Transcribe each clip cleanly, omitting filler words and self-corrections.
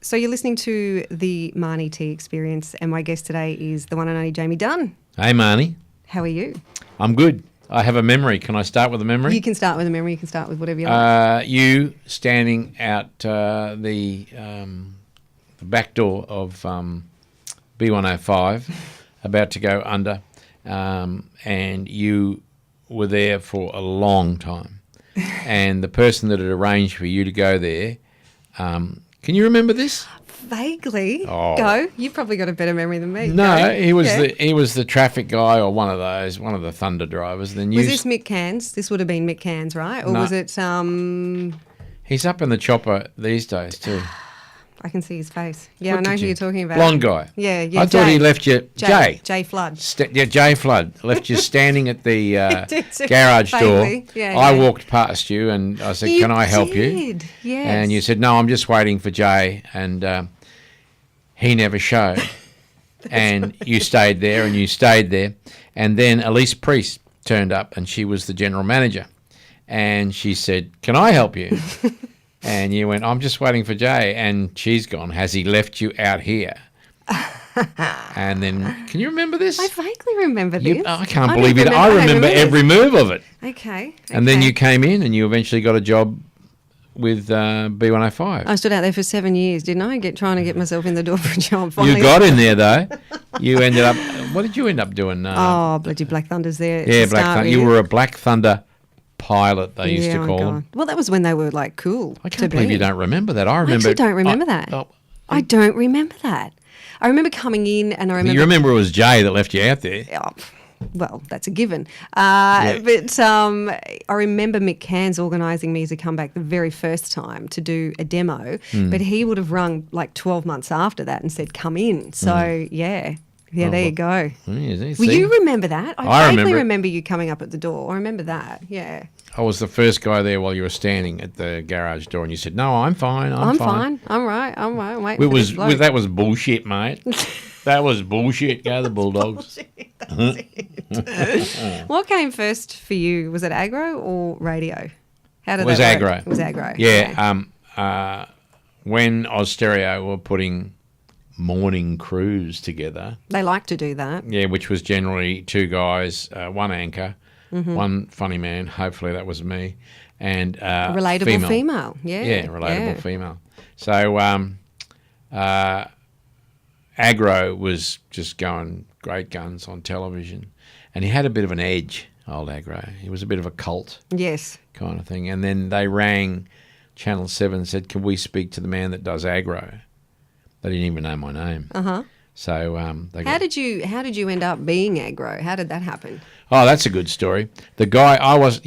So you're listening to the Marnie T Experience, and my guest today is the one and only Jamie Dunn. Hey, Marnie. How are you? I'm good. I have a memory. Can I start with a memory? You can start with a memory. You can start with whatever you like. You standing out the back door of B105, about to go under, and you were there for a long time. And the person that had arranged for you to go there, can you remember this? Vaguely. Oh. Go. You've probably got a better memory than me. No, Go. he was the traffic guy or one of the Thunder drivers. Was this Mick Cairns? This would have been Mick Cairns, right? Or No. was it He's up in the chopper these days too. I can see his face. Yeah, Look I know at who you. you're talking about. Blonde guy. Yeah, yeah. I thought he left you. Jay. Jay Flood. Jay Flood left you standing at the garage Vaguely. door. Yeah, I yeah. walked past you and I said, "Can I help you?" did, yes. And you said, "No, I'm just waiting for Jay." And he never showed. And you stayed there and you stayed there. And then Elise Priest turned up and she was the general manager. And she said, "Can I help you?" And you went, "I'm just waiting for Jay." And she's gone. Has he left you out here? And then, can you remember this? I vaguely remember this. I can't believe it. I remember every move of it. Okay. And then you came in and you eventually got a job with B105. I stood out there for 7 years, didn't I? Trying to get myself in the door for a job. Finally. You got in there, though. You ended up, what did you end up doing? Bloody Black Thunder's there. Yeah, Black Thunder. You were a Black Thunder pilot, they used to call them. Well, that was when they were like cool. I can't believe you don't remember that. I remember. I actually don't remember that. I don't remember that. I remember coming in and I remember. You remember it was Jay that left you out there. Oh, well, that's a given. But I remember Mick Cairns organising me to come back the very first time to do a demo, but he would have rung like 12 months after that and said, "Come in." So, yeah. Yeah, there you go. Well, you remember that? I vaguely remember you coming up at the door. I remember that, yeah. I was the first guy there while you were standing at the garage door, and you said, "No, I'm fine. I'm fine. I'm right. I'm waiting for this bloke." That was bullshit, mate. That was bullshit. Go the Bulldogs. What came first for you? Was it Agro or radio? How did it was that Agro. work? It was Agro. Yeah. Okay. When Austereo were putting morning crews together. They like to do that. Yeah, which was generally two guys, one anchor, one funny man. Hopefully that was me, and a relatable female. Yeah, relatable female. So Agro was just going great guns on television, and he had a bit of an edge. Old Agro, he was a bit of a cult. Yes, kind of thing. And then they rang Channel 7 and said, "Can we speak to the man that does Agro?" They didn't even know my name. So how did you end up being Agro? How did that happen? Oh, that's a good story. The guy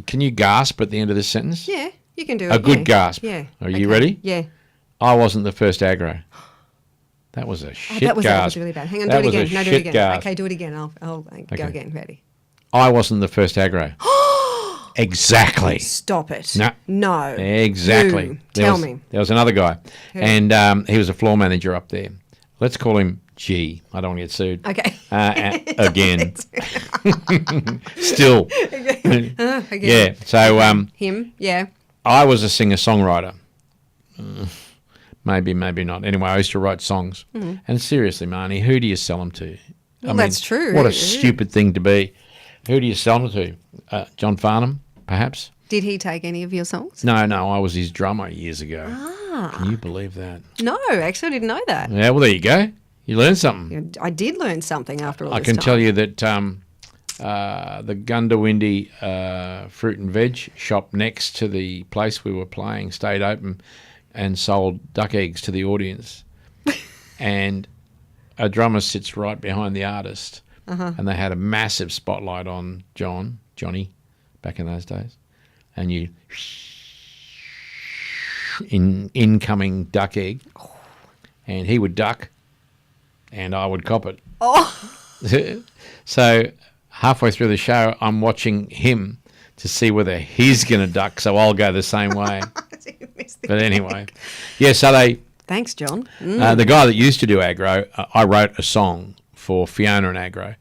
can you gasp at the end of this sentence? Yeah, you can do it. A good gasp. Yeah. Are you ready? Yeah. I wasn't the first Agro. That was a shit gasp. That was really bad. Hang on, do it again. No, do it again. Gasp. Okay, do it again. I'll go again. Ready? I wasn't the first Agro. Exactly. Stop it. No. Exactly. Who? Tell me. There was another guy, Who? and he was a floor manager up there. Let's call him G. I don't want to get sued. Okay. Again. Still. Again. Yeah. So him. Yeah. I was a singer-songwriter. Maybe not. Anyway, I used to write songs. And seriously, Marnie, who do you sell them to? Well, that's true. What a stupid thing to be. Who do you sell them to? John Farnham, perhaps? Did he take any of your songs? No, I was his drummer years ago. Ah. Can you believe that? No, actually I didn't know that. Yeah, well, there you go. You learned something. I did learn something after all this I can time. tell you that the Gundawindi fruit and veg shop next to the place we were playing stayed open and sold duck eggs to the audience. And a drummer sits right behind the artist. And they had a massive spotlight on Johnny, back in those days. And you, incoming duck egg. And he would duck, and I would cop it. Oh. So halfway through the show, I'm watching him to see whether he's going to duck, so I'll go the same way. But anyway, yeah, so they... Thanks, John. The guy that used to do Agro, I wrote a song for Fiona and Agro,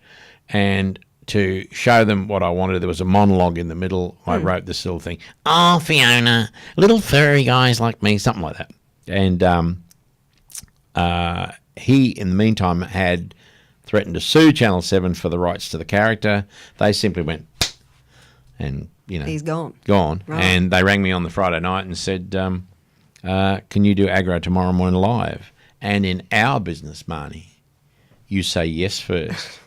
and to show them what I wanted, there was a monologue in the middle. I wrote this little thing, "Oh, Fiona, little furry guys like me," something like that. And he, in the meantime, had threatened to sue Channel 7 for the rights to the character. They simply went, and, he's gone. Gone. Right. And they rang me on the Friday night and said, can you do Agro tomorrow morning live? And in our business, Marnie, you say yes first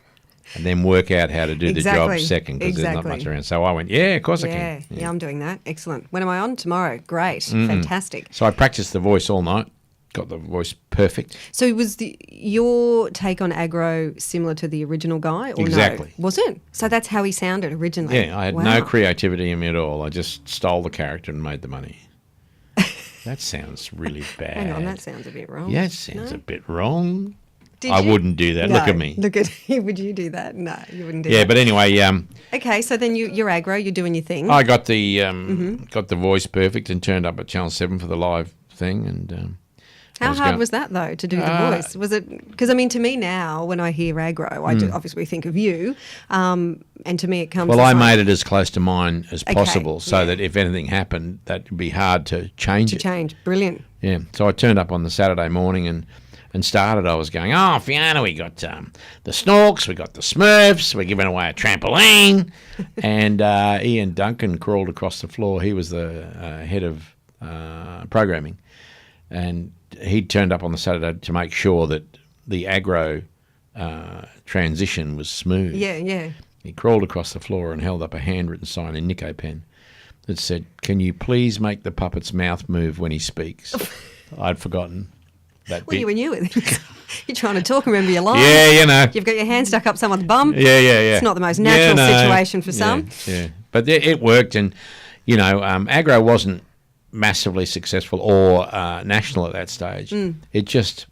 and then work out how to do the job second, because there's not much around. So I went, yeah, of course I can. Yeah, I'm doing that. Excellent. When am I on? Tomorrow. Great. Fantastic. So I practiced the voice all night, got the voice perfect. So was your take on Agro similar to the original guy, or Exactly. no? Was it? So that's how he sounded originally? Yeah, I had no creativity in me at all. I just stole the character and made the money. That sounds really bad. Hang on, that sounds a bit wrong. Yeah, it sounds a bit wrong. I wouldn't do that. No, look at me. Look at you. Would you do that? No, you wouldn't do that. Yeah, but anyway, okay, so then you're Agro, you're doing your thing. I got the got the voice perfect and turned up at Channel 7 for the live thing. And how hard was that, though, to do the voice? Was it, because I mean, to me now, when I hear Agro, I do obviously think of you, and to me it comes. Well, I made it as close to mine as possible, so that if anything happened, that would be hard to change it. Brilliant. Yeah, so I turned up on the Saturday morning and started. I was going, oh, Fiona, we got the Snorks, we got the Smurfs, we're giving away a trampoline. And Ian Duncan crawled across the floor. He was the head of programming. And he turned up on the Saturday to make sure that the Agro transition was smooth. Yeah. He crawled across the floor and held up a handwritten sign in Nico pen that said, can you please make the puppet's mouth move when he speaks? I'd forgotten that bit. You knew it. You're trying to talk, remember your lines. Yeah, You've got your hand stuck up someone's bum. Yeah. It's not the most natural situation for some. Yeah. But it worked, and, Agro wasn't massively successful or national at that stage. It just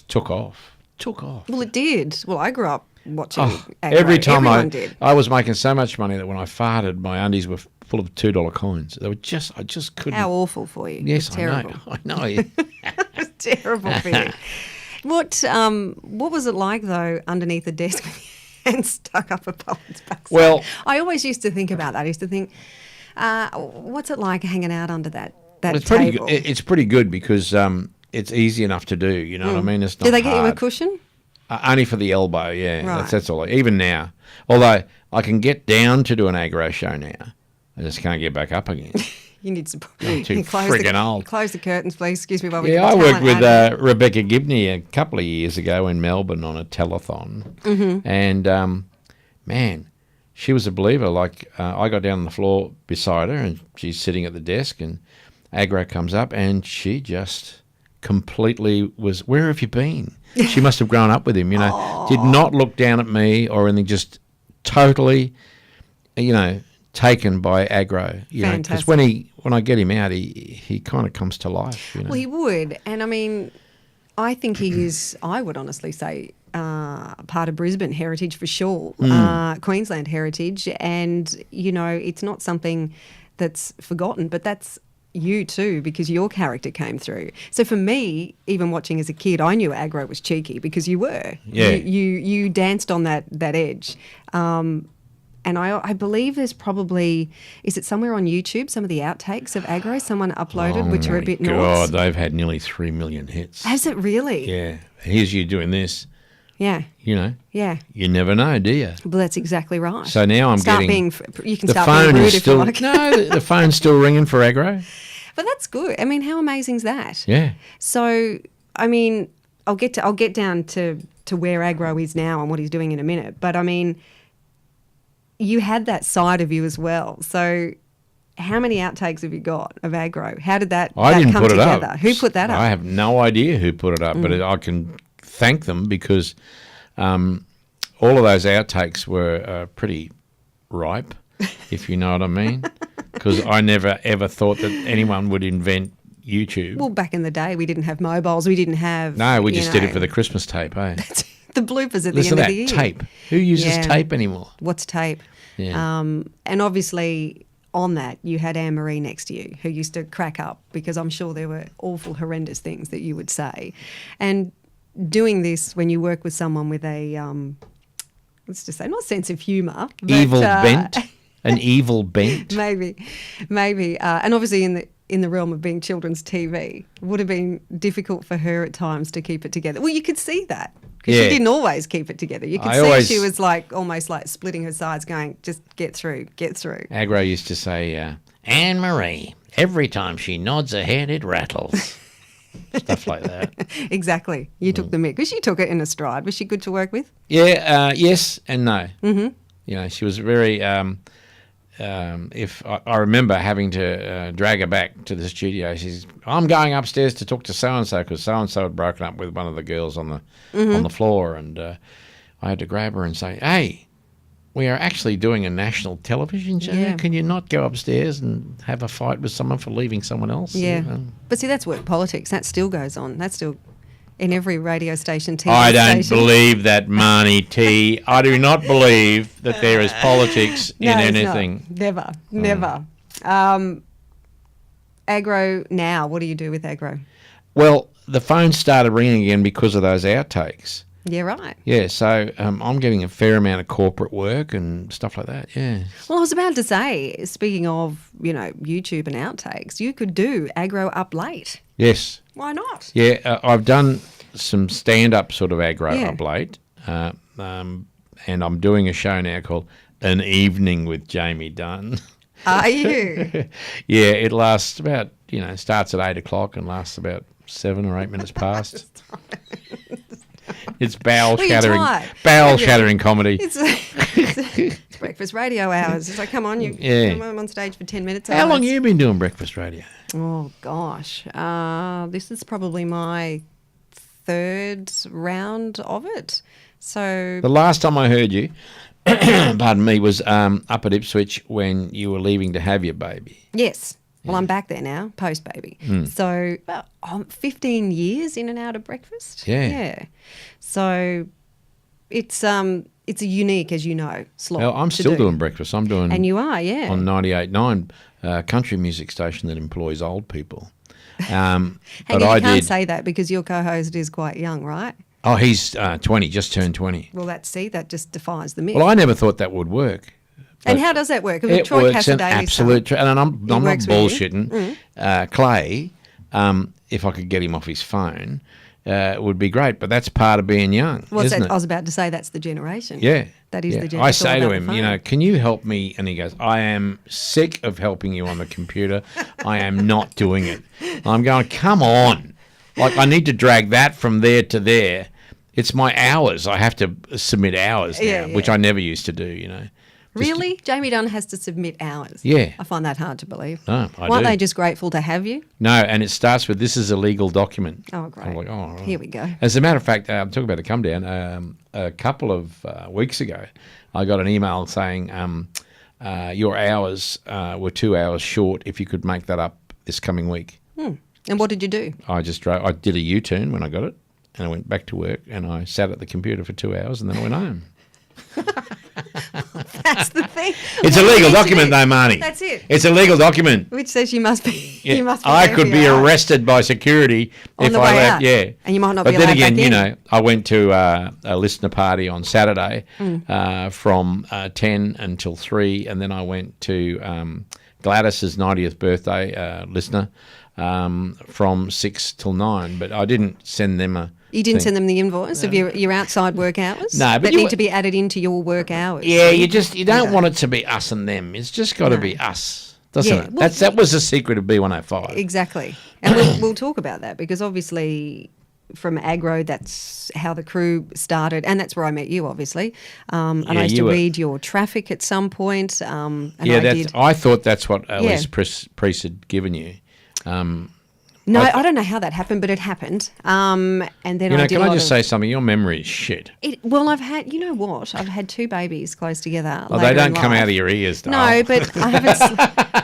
took off. Well, it did. Well, I grew up watching Agro. Every time did. I was making so much money that when I farted, my undies were full of $2 coins. They were I just couldn't. How awful for you. Yes, it was terrible. I know. It was terrible for you. What was it like, though, underneath the desk with your hand stuck up a puppet's backside? Well, I always used to think about that. I used to think, what's it like hanging out under that it's table? Pretty good. It's pretty good because it's easy enough to do. You know what I mean? It's not Do they get hard. you a cushion? Only for the elbow, yeah. Right. That's all. Even now. Although I can get down to do an Agro show now. I just can't get back up again. You need support. I'm too friggin' old. Close the curtains, please. Excuse me while we I worked with Rebecca Gibney a couple of years ago in Melbourne on a telethon. Mm-hmm. And, man, she was a believer. Like, I got down on the floor beside her and she's sitting at the desk and Agro comes up and she just completely was, where have you been? She must have grown up with him, Did not look down at me or anything, just totally, taken by Agro, because when I get him out, he kind of comes to life. Well, he would, and I mean, I think he is. I would honestly say part of Brisbane heritage for sure, Queensland heritage, and it's not something that's forgotten, but that's you too, because your character came through. So for me, even watching as a kid, I knew Agro was cheeky because you were. Yeah. You danced on that edge. And I believe there's probably, is it somewhere on YouTube, some of the outtakes of Agro someone uploaded, which are a bit nuts? God, they've had nearly 3 million hits. Has it really? Yeah. Here's you doing this. Yeah. Yeah. You never know, do you? Well, that's exactly right. So now you can start being rude if you like. No, the phone's still ringing for Agro. But that's good. I mean, how amazing is that? Yeah. So, I mean, I'll get down to where Agro is now and what he's doing in a minute. But I mean, you had that side of you as well. So how many outtakes have you got of Agro? How did that didn't come put together? It up. Who put that up? I have no idea who put it up, but I can thank them because all of those outtakes were pretty ripe, if you know what I mean, because I never ever thought that anyone would invent YouTube. Well, back in the day, we didn't have mobiles. We didn't have... No, we just did it for the Christmas tape, eh? The bloopers at Listen the end of the year. tape. Who uses tape anymore? What's tape? Yeah. And obviously on that you had Anne-Marie next to you who used to crack up because I'm sure there were awful, horrendous things that you would say. And doing this when you work with someone with a, let's just say, not sense of humour. Evil bent. An evil bent. Maybe. And obviously in the realm of being children's TV. It would have been difficult for her at times to keep it together. Well, you could see that because she didn't always keep it together. You could see she was like almost like splitting her sides going, just get through, get through. Agro used to say, Anne-Marie, every time she nods her head, it rattles. Stuff like that. Exactly. You took the mick. Because she took it in a stride. Was she good to work with? Yeah, yes and no. Mm-hmm. You know, she was very... if I remember having to drag her back to the studio, I'm going upstairs to talk to so-and-so because so-and-so had broken up with one of the girls on the floor, and I had to grab her and say, hey, we are actually doing a national television show. Yeah. Can you not go upstairs and have a fight with someone for leaving someone else? Yeah. But see, that's work politics. That still goes on. That's still in every radio station, TV I don't station. believe that, Marnie T. I do not believe that there is politics in anything. Never. Agro now, what do you do with Agro? Well, the phone started ringing again because of those outtakes. Yeah, right. Yeah, so I'm getting a fair amount of corporate work and stuff like that, yeah. Well, I was about to say, speaking of, YouTube and outtakes, you could do Agro Up Late. Yes. Why not? Yeah, I've done some stand-up sort of Agro Up Late, and I'm doing a show now called An Evening with Jamie Dunn. Are you? Yeah, it lasts about, starts at 8 o'clock and lasts about 7 or 8 minutes past. It's bowel-shattering comedy. It's breakfast radio hours. It's like, come on, I'm on stage for 10 minutes. How long have you been doing breakfast radio? Oh, gosh. This is probably my third round of it. So the last time I heard you, pardon me, was up at Ipswich when you were leaving to have your baby. Yes. Well, I'm back there now, post-baby. So about 15 years in and out of breakfast. Yeah. So it's a unique, as you know, slot. Well, I'm still doing breakfast. I'm doing... And you are, yeah. On 98.9, country music station that employs old people. And you can't say that because your co-host is quite young, right? Oh, he's 20, just turned 20. Well, that just defies the myth. Well, I never thought that would work. And how does that work? It works an absolute... And I'm not bullshitting. Clay, if I could get him off his phone, would be great. But that's part of being young, isn't it? I was about to say that's the generation. Yeah. That is the generation. I say to him, can you help me? And he goes, I am sick of helping you on the computer. I am not doing it. I'm going, come on. Like, I need to drag that from there to there. It's my hours. I have to submit hours now, which I never used to do, Really? Jamie Dunn has to submit hours? Yeah. I find that hard to believe. No, Aren't they just grateful to have you? No, and it starts with, this is a legal document. Oh, great. I'm like, oh, right. Here we go. As a matter of fact, I'm talking about a come down. A couple of weeks ago, I got an email saying your hours were 2 hours short if you could make that up this coming week. And what did you do? I did a U-turn when I got it, and I went back to work, and I sat at the computer for 2 hours, and then I went home. That's the thing. It's a legal document, though, Marnie. That's it. It's a legal document. Which says you must be. Yeah. You must be I could be arrested by security if I left. Out. Yeah, and you might not be allowed back in. But then again, I went to a listener party on Saturday from 10 until 3, and then I went to Gladys's 90th birthday listener from 6 till 9. But I didn't send them You didn't send them the invoice of your outside work hours? No, but that need to be added into your work hours. Yeah, you don't want it to be us and them. It's just got to be us, doesn't it? Well, that was the secret of B105. Exactly. And we'll talk about that because obviously from Agro, that's how the crew started, and that's where I met you, obviously. And I used to read your traffic at some point. I thought that's what Elise Priest had given you. No, I don't know how that happened, but it happened. And then can I just say something? Your memory is shit. I've had, you know what? I've had 2 babies close together. Oh, they don't come out of your ears, though. No, but I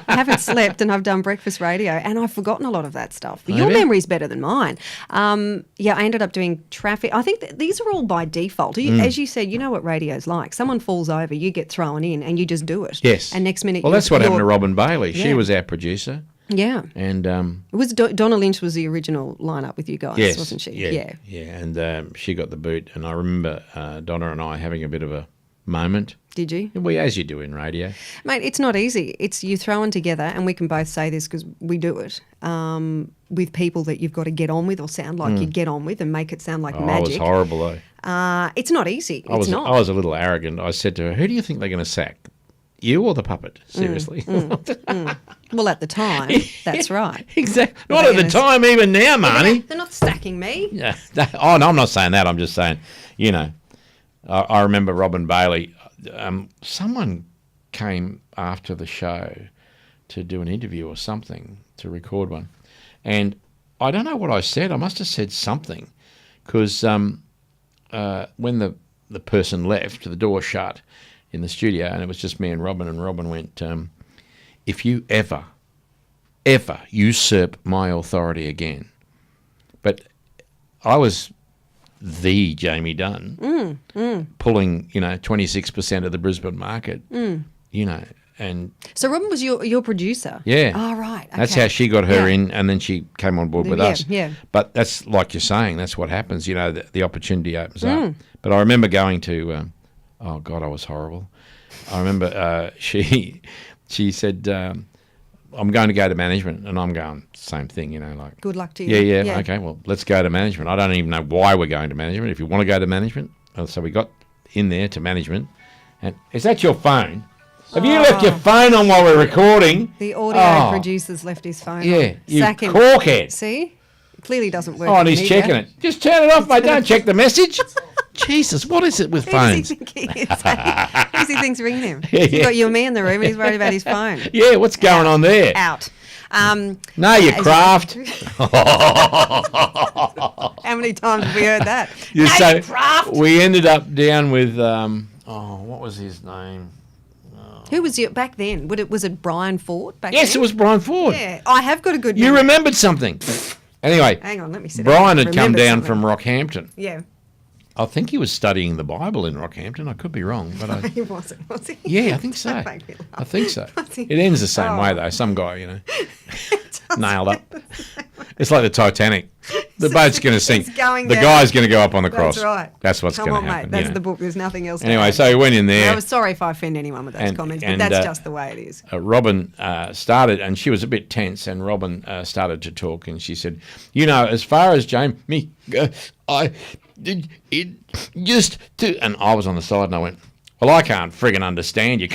haven't slept, and I've done breakfast radio, and I've forgotten a lot of that stuff. But your memory's better than mine. I ended up doing traffic. I think that these are all by default. As you said, you know what radio's like. Someone falls over, you get thrown in, and you just do it. Yes. And next minute, that's what happened to Robin Bailey. Yeah. She was our producer. Yeah. And it was Donna Lynch was the original lineup with you guys, wasn't she? Yeah. And she got the boot. And I remember Donna and I having a bit of a moment. Did you? Well, as you do in radio. Mate, it's not easy. It's you throwing together, and we can both say this because we do it, with people that you've got to get on with or sound like you get on with and make it sound like magic. I was horrible, though. It's not easy. I was a little arrogant. I said to her, who do you think they're going to sack? You or the puppet? Seriously. Well, at the time, that's right. Exactly. Not at the time, even now, Marnie. They're not stacking me. Yeah. Oh, no, I'm not saying that. I'm just saying, you know, I remember Robin Bailey. Someone came after the show to do an interview or something, to record one. And I don't know what I said. I must have said something because when the person left, the door shut in the studio, and it was just me and Robin went, if you ever usurp my authority again. But I was the Jamie Dunn, pulling, 26% of the Brisbane market, and... So Robin was your producer? Yeah. Oh, right. Okay. That's how she got her in, and then she came on board with us. Yeah. But that's, like you're saying, that's what happens, the opportunity opens up. But I remember going to... oh, God, I was horrible. I remember she said... I'm going to go to management, and I'm going, same thing, like... Good luck to you. Yeah, okay, well, let's go to management. I don't even know why we're going to management. If you want to go to management, so we got in there to management, and is that your phone? Have you left your phone on while we're recording? The audio producer's left his phone on. Yeah, you Sack him. corkhead. See? It clearly doesn't work. Oh, and he's checking it. Just turn it off, mate. Don't check the message. Jesus, what is it with phones? Who does he think's ringing him? He's got you and me in the room and he's worried about his phone. Yeah, what's going on there? Out. No, you craft. How many times have we heard that? You no, craft. We ended up down with, what was his name? Who was you back then? Was it Brian Ford back Yes, then? it was Brian Ford. Yeah, I have got a good You memory. remembered something. Anyway, hang on, let me sit Brian down. had come down something. from Rockhampton. Yeah. I think he was studying the Bible in Rockhampton. I could be wrong, but He wasn't, was he? Yeah, I think so. Don't make me laugh. I think so. Was he? It ends the same way though. Some guy, nailed up. It's like the Titanic. The boat's going to sink. It's going the down. guy's going to go up on the cross. That's right. That's what's Come going on, to happen. mate. That's the book. There's nothing else to Anyway, add. so he went in there. I was sorry if I offend anyone with those comments, but that's just the way it is. Robin started, and she was a bit tense, and Robin started to talk, and she said, as far as Jamie, I did it just to... And I was on the side, and I went, well, I can't friggin' understand you.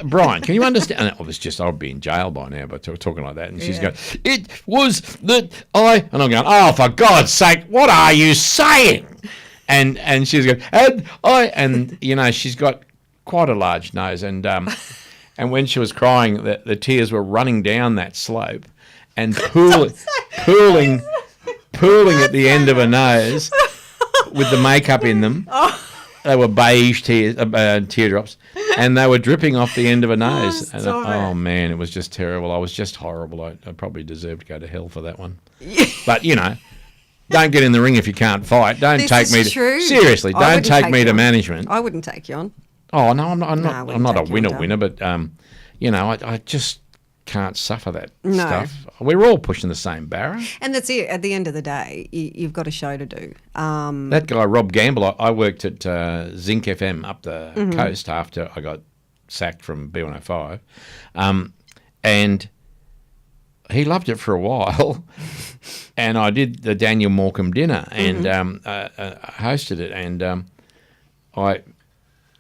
Brian, can you understand? And it was just, I'd be in jail by now, but talking like that. And she's going, it was that I... And I'm going, oh, for God's sake, what are you saying? And she's going, and she's got quite a large nose. And when she was crying, the tears were running down that slope and pooling at the end of her nose with the makeup in them. They were beige teardrops, and they were dripping off the end of her nose. Oh, man, it was just terrible. I was just horrible. I probably deserved to go to hell for that one. But, don't get in the ring if you can't fight. Don't take me to... True. Seriously, don't take me to management. I wouldn't take you on. Oh, no, I'm not a winner, but, I just can't suffer that stuff. We're all pushing the same barrow. And that's it. At the end of the day, you've got a show to do. That guy, Rob Gamble, I worked at Zinc FM up the coast after I got sacked from B105. And he loved it for a while. And I did the Daniel Morecambe dinner and hosted it. And I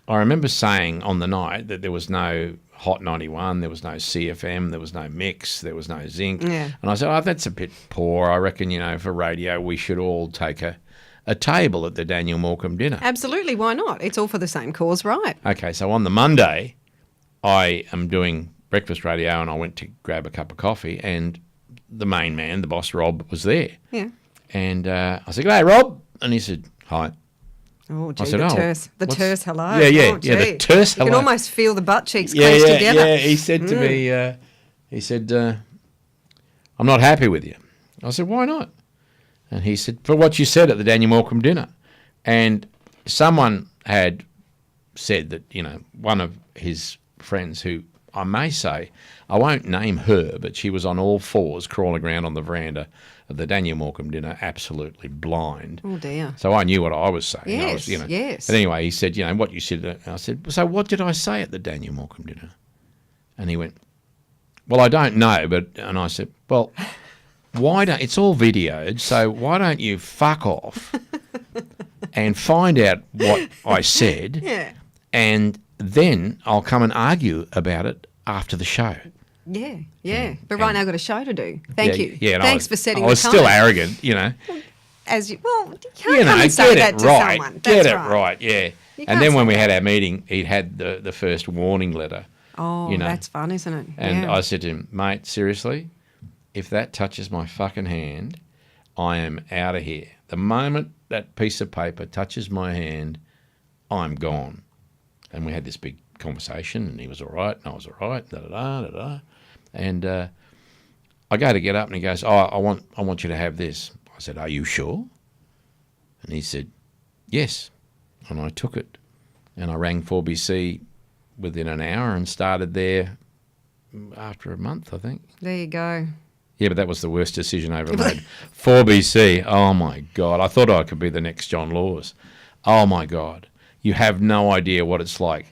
remember saying on the night that there was no Hot 91, there was no CFM, there was no Mix, there was no Zinc. Yeah. And I said, that's a bit poor. I reckon, for radio, we should all take a table at the Daniel Morecambe dinner. Absolutely, why not? It's all for the same cause, right? Okay, so on the Monday, I am doing breakfast radio and I went to grab a cup of coffee and the main man, the boss, Rob, was there. Yeah. And I said, hey, Rob. And he said, hi. Oh, gee, I said, terse. The terse hello. Yeah, oh, the terse hello. You can almost feel the butt cheeks clenched together. Yeah, he said to me, I'm not happy with you. I said, why not? And he said, for what you said at the Daniel Morecambe dinner. And someone had said that, one of his friends who I may say, I won't name her, but she was on all fours crawling around on the veranda of the Daniel Morecambe dinner, absolutely blind. Oh, dear. So I knew what I was saying. Yes, I was, yes. But anyway, he said, what you said. And I said, so what did I say at the Daniel Morecambe dinner? And he went, well, I don't know. And I said, well, it's all videoed, so why don't you fuck off and find out what I said, and then I'll come and argue about it after the show. Yeah. But right now I've got a show to do. Thank you. Yeah, Thanks for setting the I was time. still arrogant, As you can't come and say that to someone. Get That's it right. right, yeah. You And can't then when say we that. had our meeting, he'd had the first warning letter. Oh, that's fun, isn't it? And I said to him, mate, seriously, if that touches my fucking hand, I am out of here. The moment that piece of paper touches my hand, I'm gone. And we had this big conversation, and he was all right, and I was all right, da-da-da. And I go to get up, and he goes, I want you to have this. I said, are you sure? And he said, yes. And I took it, and I rang 4BC within an hour and started there after a month, I think. There you go. Yeah, but that was the worst decision I ever made. 4BC, oh my God. I thought I could be the next John Laws. Oh my God. You have no idea what it's like.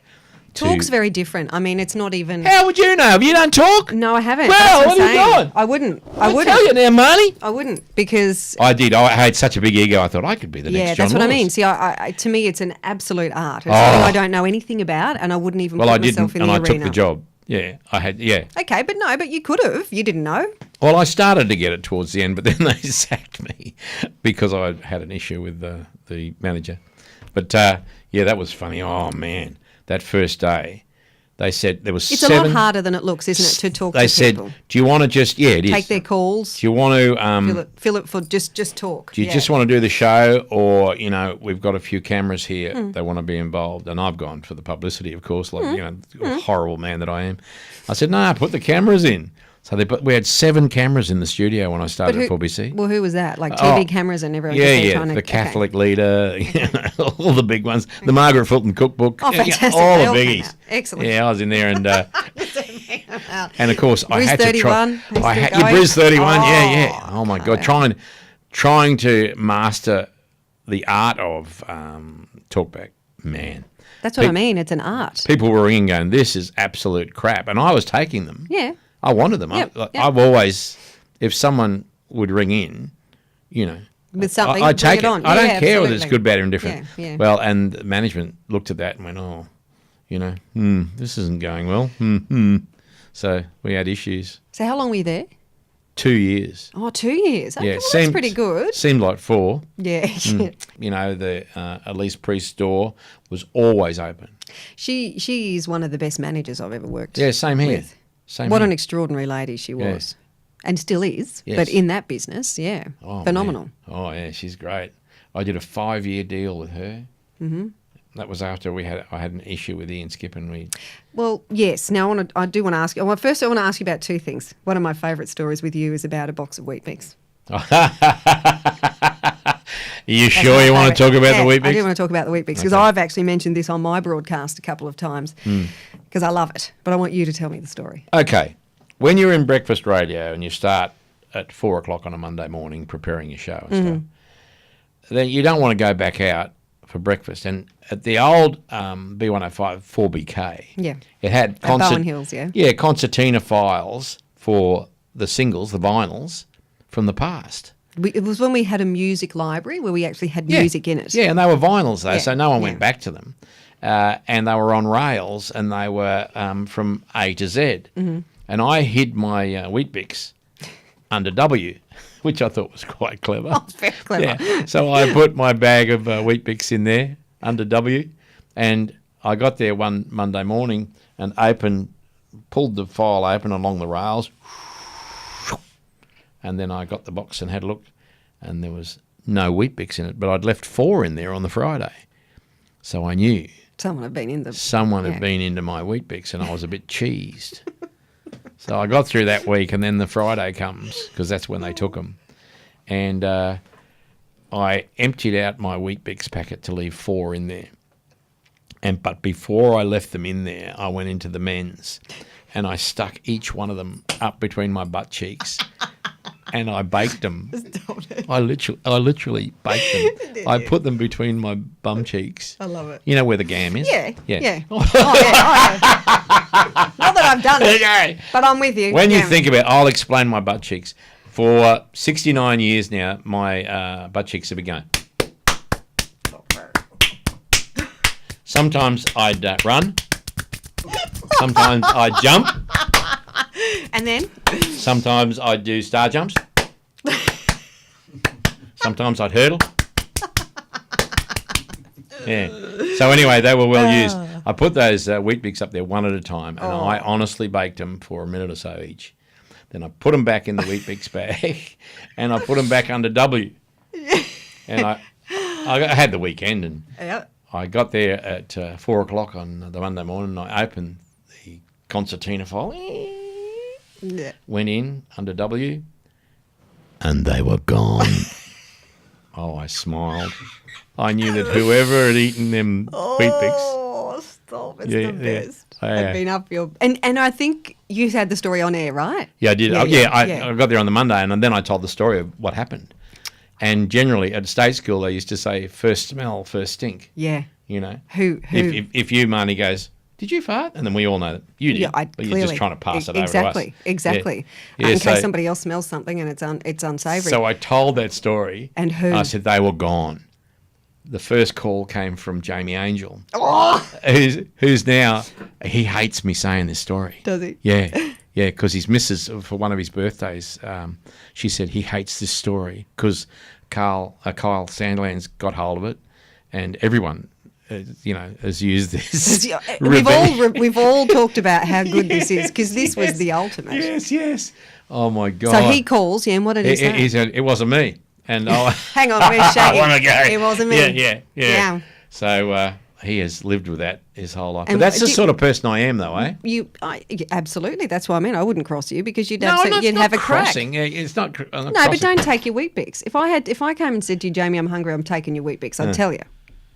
Talk's very different. I mean, it's not even... How would you know? Have you done talk? No, I haven't. Well, That's what have you I'm saying. done? I wouldn't. I tell you now, Marnie. I wouldn't, because... I did. I had such a big ego. I thought I could be the next John that's what Laws. I mean. See, I to me, it's an absolute art. It's something I don't know anything about, and I wouldn't even put myself in the arena. I took the job. Yeah, I had, yeah. Okay, but you could have. You didn't know. Well, I started to get it towards the end, but then they sacked me because I had an issue with the manager. But, yeah, that was funny. Oh, man, that first day. They said there was It's a lot harder than it looks, isn't it, to talk to people? They said, do you want to just, it is. Take their calls. Do you want to... fill it for just talk. Do you just want to do the show, or, we've got a few cameras here. They want to be involved. And I've gone for the publicity, of course, horrible man that I am. I said, no, put the cameras in. So we had 7 cameras in the studio when I started at 4BC. Well, who was that? Like TV cameras and everyone? The Catholic leader, all the big ones. The Margaret Fulton cookbook. Oh, fantastic. All the biggies. Excellent. Yeah, I was in there, and and of course I had 31, to try. Briz 31. Yeah. Oh my God, trying to master the art of talkback. Man, that's what I mean. It's an art. People were ringing, going, "This is absolute crap," and I was taking them. Yeah. I wanted them. Yep. I've always, if someone would ring in, with something, I'd take it on. I don't care absolutely. whether it's good, bad, or indifferent. Yeah. Well, and management looked at that and went, this isn't going well. So we had issues. So how long were you there? 2 years. Oh, 2 years. Okay, Yeah, well, that's pretty good. Seemed like 4. Yeah. The Elise Priest store was always open. She is one of the best managers I've ever worked. Yeah, same here. With. Same what here. an extraordinary lady she was. Yes. And still is. Yes. But in that business, phenomenal. Man. Oh, yeah, she's great. I did a 5-year deal with her. Mm-hmm. That was after I had an issue with Ian Skip, and Well, yes. Now I do want to ask you. Well, first I want to ask you about 2 things. One of my favourite stories with you is about a box of Weet-Bix. You sure you want to talk about the Weet-Bix? I do want to talk about the Weet-Bix because I've actually mentioned this on my broadcast a couple of times because I love it. But I want you to tell me the story. Okay. When you're in breakfast radio and you start at 4 o'clock on a Monday morning preparing your show and stuff, then you don't want to go back out for breakfast. And at the old B105 4BK, it had Bowen Hills, concertina files for the singles, the vinyls from the past. It was when we had a music library where we actually had music in it. Yeah, and they were vinyls though, so no one went back to them. And they were on rails, and they were from A to Z. Mm-hmm. And I hid my Weet-Bix under W, which I thought was quite clever. Oh, very clever. Yeah. So I put my bag of Weet-Bix in there under W, and I got there one Monday morning and pulled the file open along the rails, and then I got the box and had a look, and there was no Weet-Bix in it, but I'd left 4 in there on the Friday. So I knew someone had been in had been into my Weet-Bix, and I was a bit cheesed. So I got through that week, and then the Friday comes, because that's when they took them. And I emptied out my Weet-Bix packet to leave 4 in there. But before I left them in there, I went into the men's, and I stuck each one of them up between my butt cheeks. And I baked them. I literally baked them. I put them between my bum cheeks. I love it. You know where the gam is? Yeah. Oh, yeah. Not that I've done it, but I'm with you. When you think about it, I'll explain my butt cheeks. For 69 years now, my butt cheeks have been going. Sometimes I'd run. Sometimes I'd jump. And then? Sometimes I'd do star jumps. Sometimes I'd hurdle. Yeah. So anyway, they were well used. I put those weetbix up there one at a time, and I honestly baked them for a minute or so each. Then I put them back in the weetbix bag, and I put them back under W. And I had the weekend, and I got there at 4 o'clock on the Monday morning, and I opened the concertina file. Went in under W, and they were gone. Oh, I smiled. I knew that whoever had eaten them weetbix. Oh, stop! It's the best. Had been up your and I think you had the story on air, right? Yeah, I did. I got there on the Monday, and then I told the story of what happened. And generally at state school, they used to say, "First smell, first stink." Yeah. You know, who? If you, Marnie, goes, "Did you fart?" And then we all know that you did. Yeah, but you're just trying to pass it over to us. Exactly. Yeah. In case somebody else smells something and it's unsavoury. So I told that story. And who? I said they were gone. The first call came from Jamie Angel, who's now, he hates me saying this story. Does he? Yeah, because his missus, for one of his birthdays, she said he hates this story because Kyle Sandland's got hold of it, and everyone, has used this. We've all talked about how good this is, because this was the ultimate. Yes. Oh my God. So he calls, and what did he say? He said it wasn't me. And hang on, where's Shaggy? I want to go. It wasn't me. Yeah. So he has lived with that his whole life. But that's the sort of person I am, though, eh? Absolutely. That's what I mean. I wouldn't cross you because you'd have a crossing. crack. It's not. No, but don't take your weetbix. If I came and said to you, Jamie, I'm hungry, I'm taking your weetbix, I'd tell you.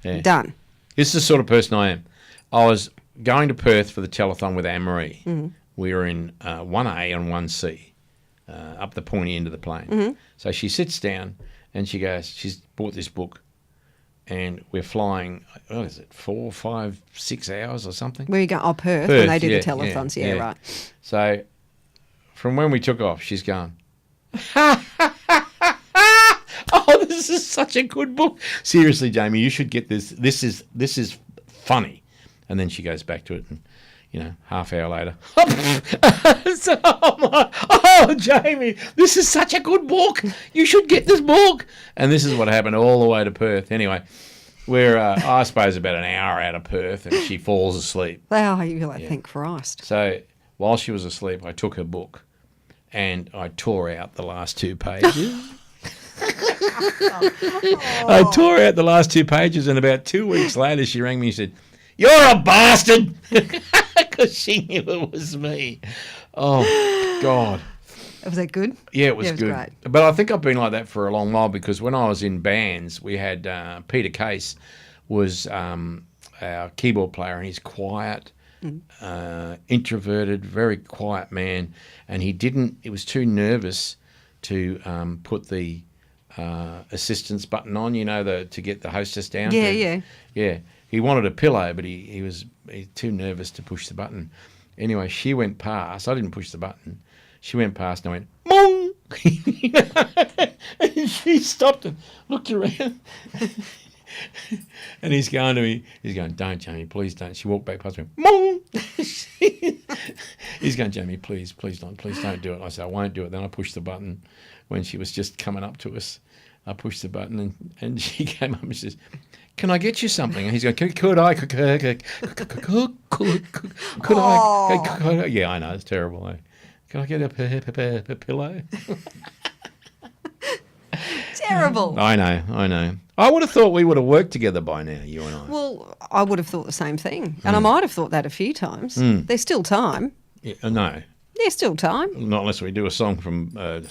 Yeah. Done. This is the sort of person I am. I was going to Perth for the telethon with Anne-Marie. Mm-hmm. We were in 1A and 1C, up the pointy end of the plane. Mm-hmm. So she sits down. And she goes, she's bought this book, and we're flying, 4, 5, 6 hours or something? Where you go? Oh, Perth, when they do the telethons. Yeah, right. So from when we took off, she's gone, this is such a good book. Seriously, Jamie, you should get this. This is funny. And then she goes back to it, and half hour later, Jamie, this is such a good book. You should get this book. And this is what happened all the way to Perth. Anyway, we're, I suppose, about an hour out of Perth, and she falls asleep. Wow, you're like, thank Christ. So while she was asleep, I took her book, and I tore out the last 2 pages. I tore out the last 2 pages, and about 2 weeks later, she rang me and said, "You're a bastard," because she knew it was me. Oh, God. Was that good? Yeah, it was good. Great. But I think I've been like that for a long while, because when I was in bands, we had Peter Case was our keyboard player, and he's quiet, introverted, very quiet man, and he was too nervous to put the assistance button on, to get the hostess down. Yeah. He wanted a pillow, but he was too nervous to push the button. Anyway, she went past. I didn't push the button. She went past and I went, "Mong!" And she stopped and looked around. And he's going to me. He's going, "Don't, Jamie, please don't." She walked back past me. "Mong!" He's going, "Jamie, please don't do it." I said, "I won't do it." Then I pushed the button when she was just coming up to us. I pushed the button, and she came up and says, "Can I get you something?" And he's going, "Could I? Yeah, I know, it's terrible. Can I get a pillow?" Terrible. I know. I would have thought we would have worked together by now, you and I. Well, I would have thought the same thing. And I might have thought that a few times. There's still time. Yeah, no. There's still time. Not unless we do a song from a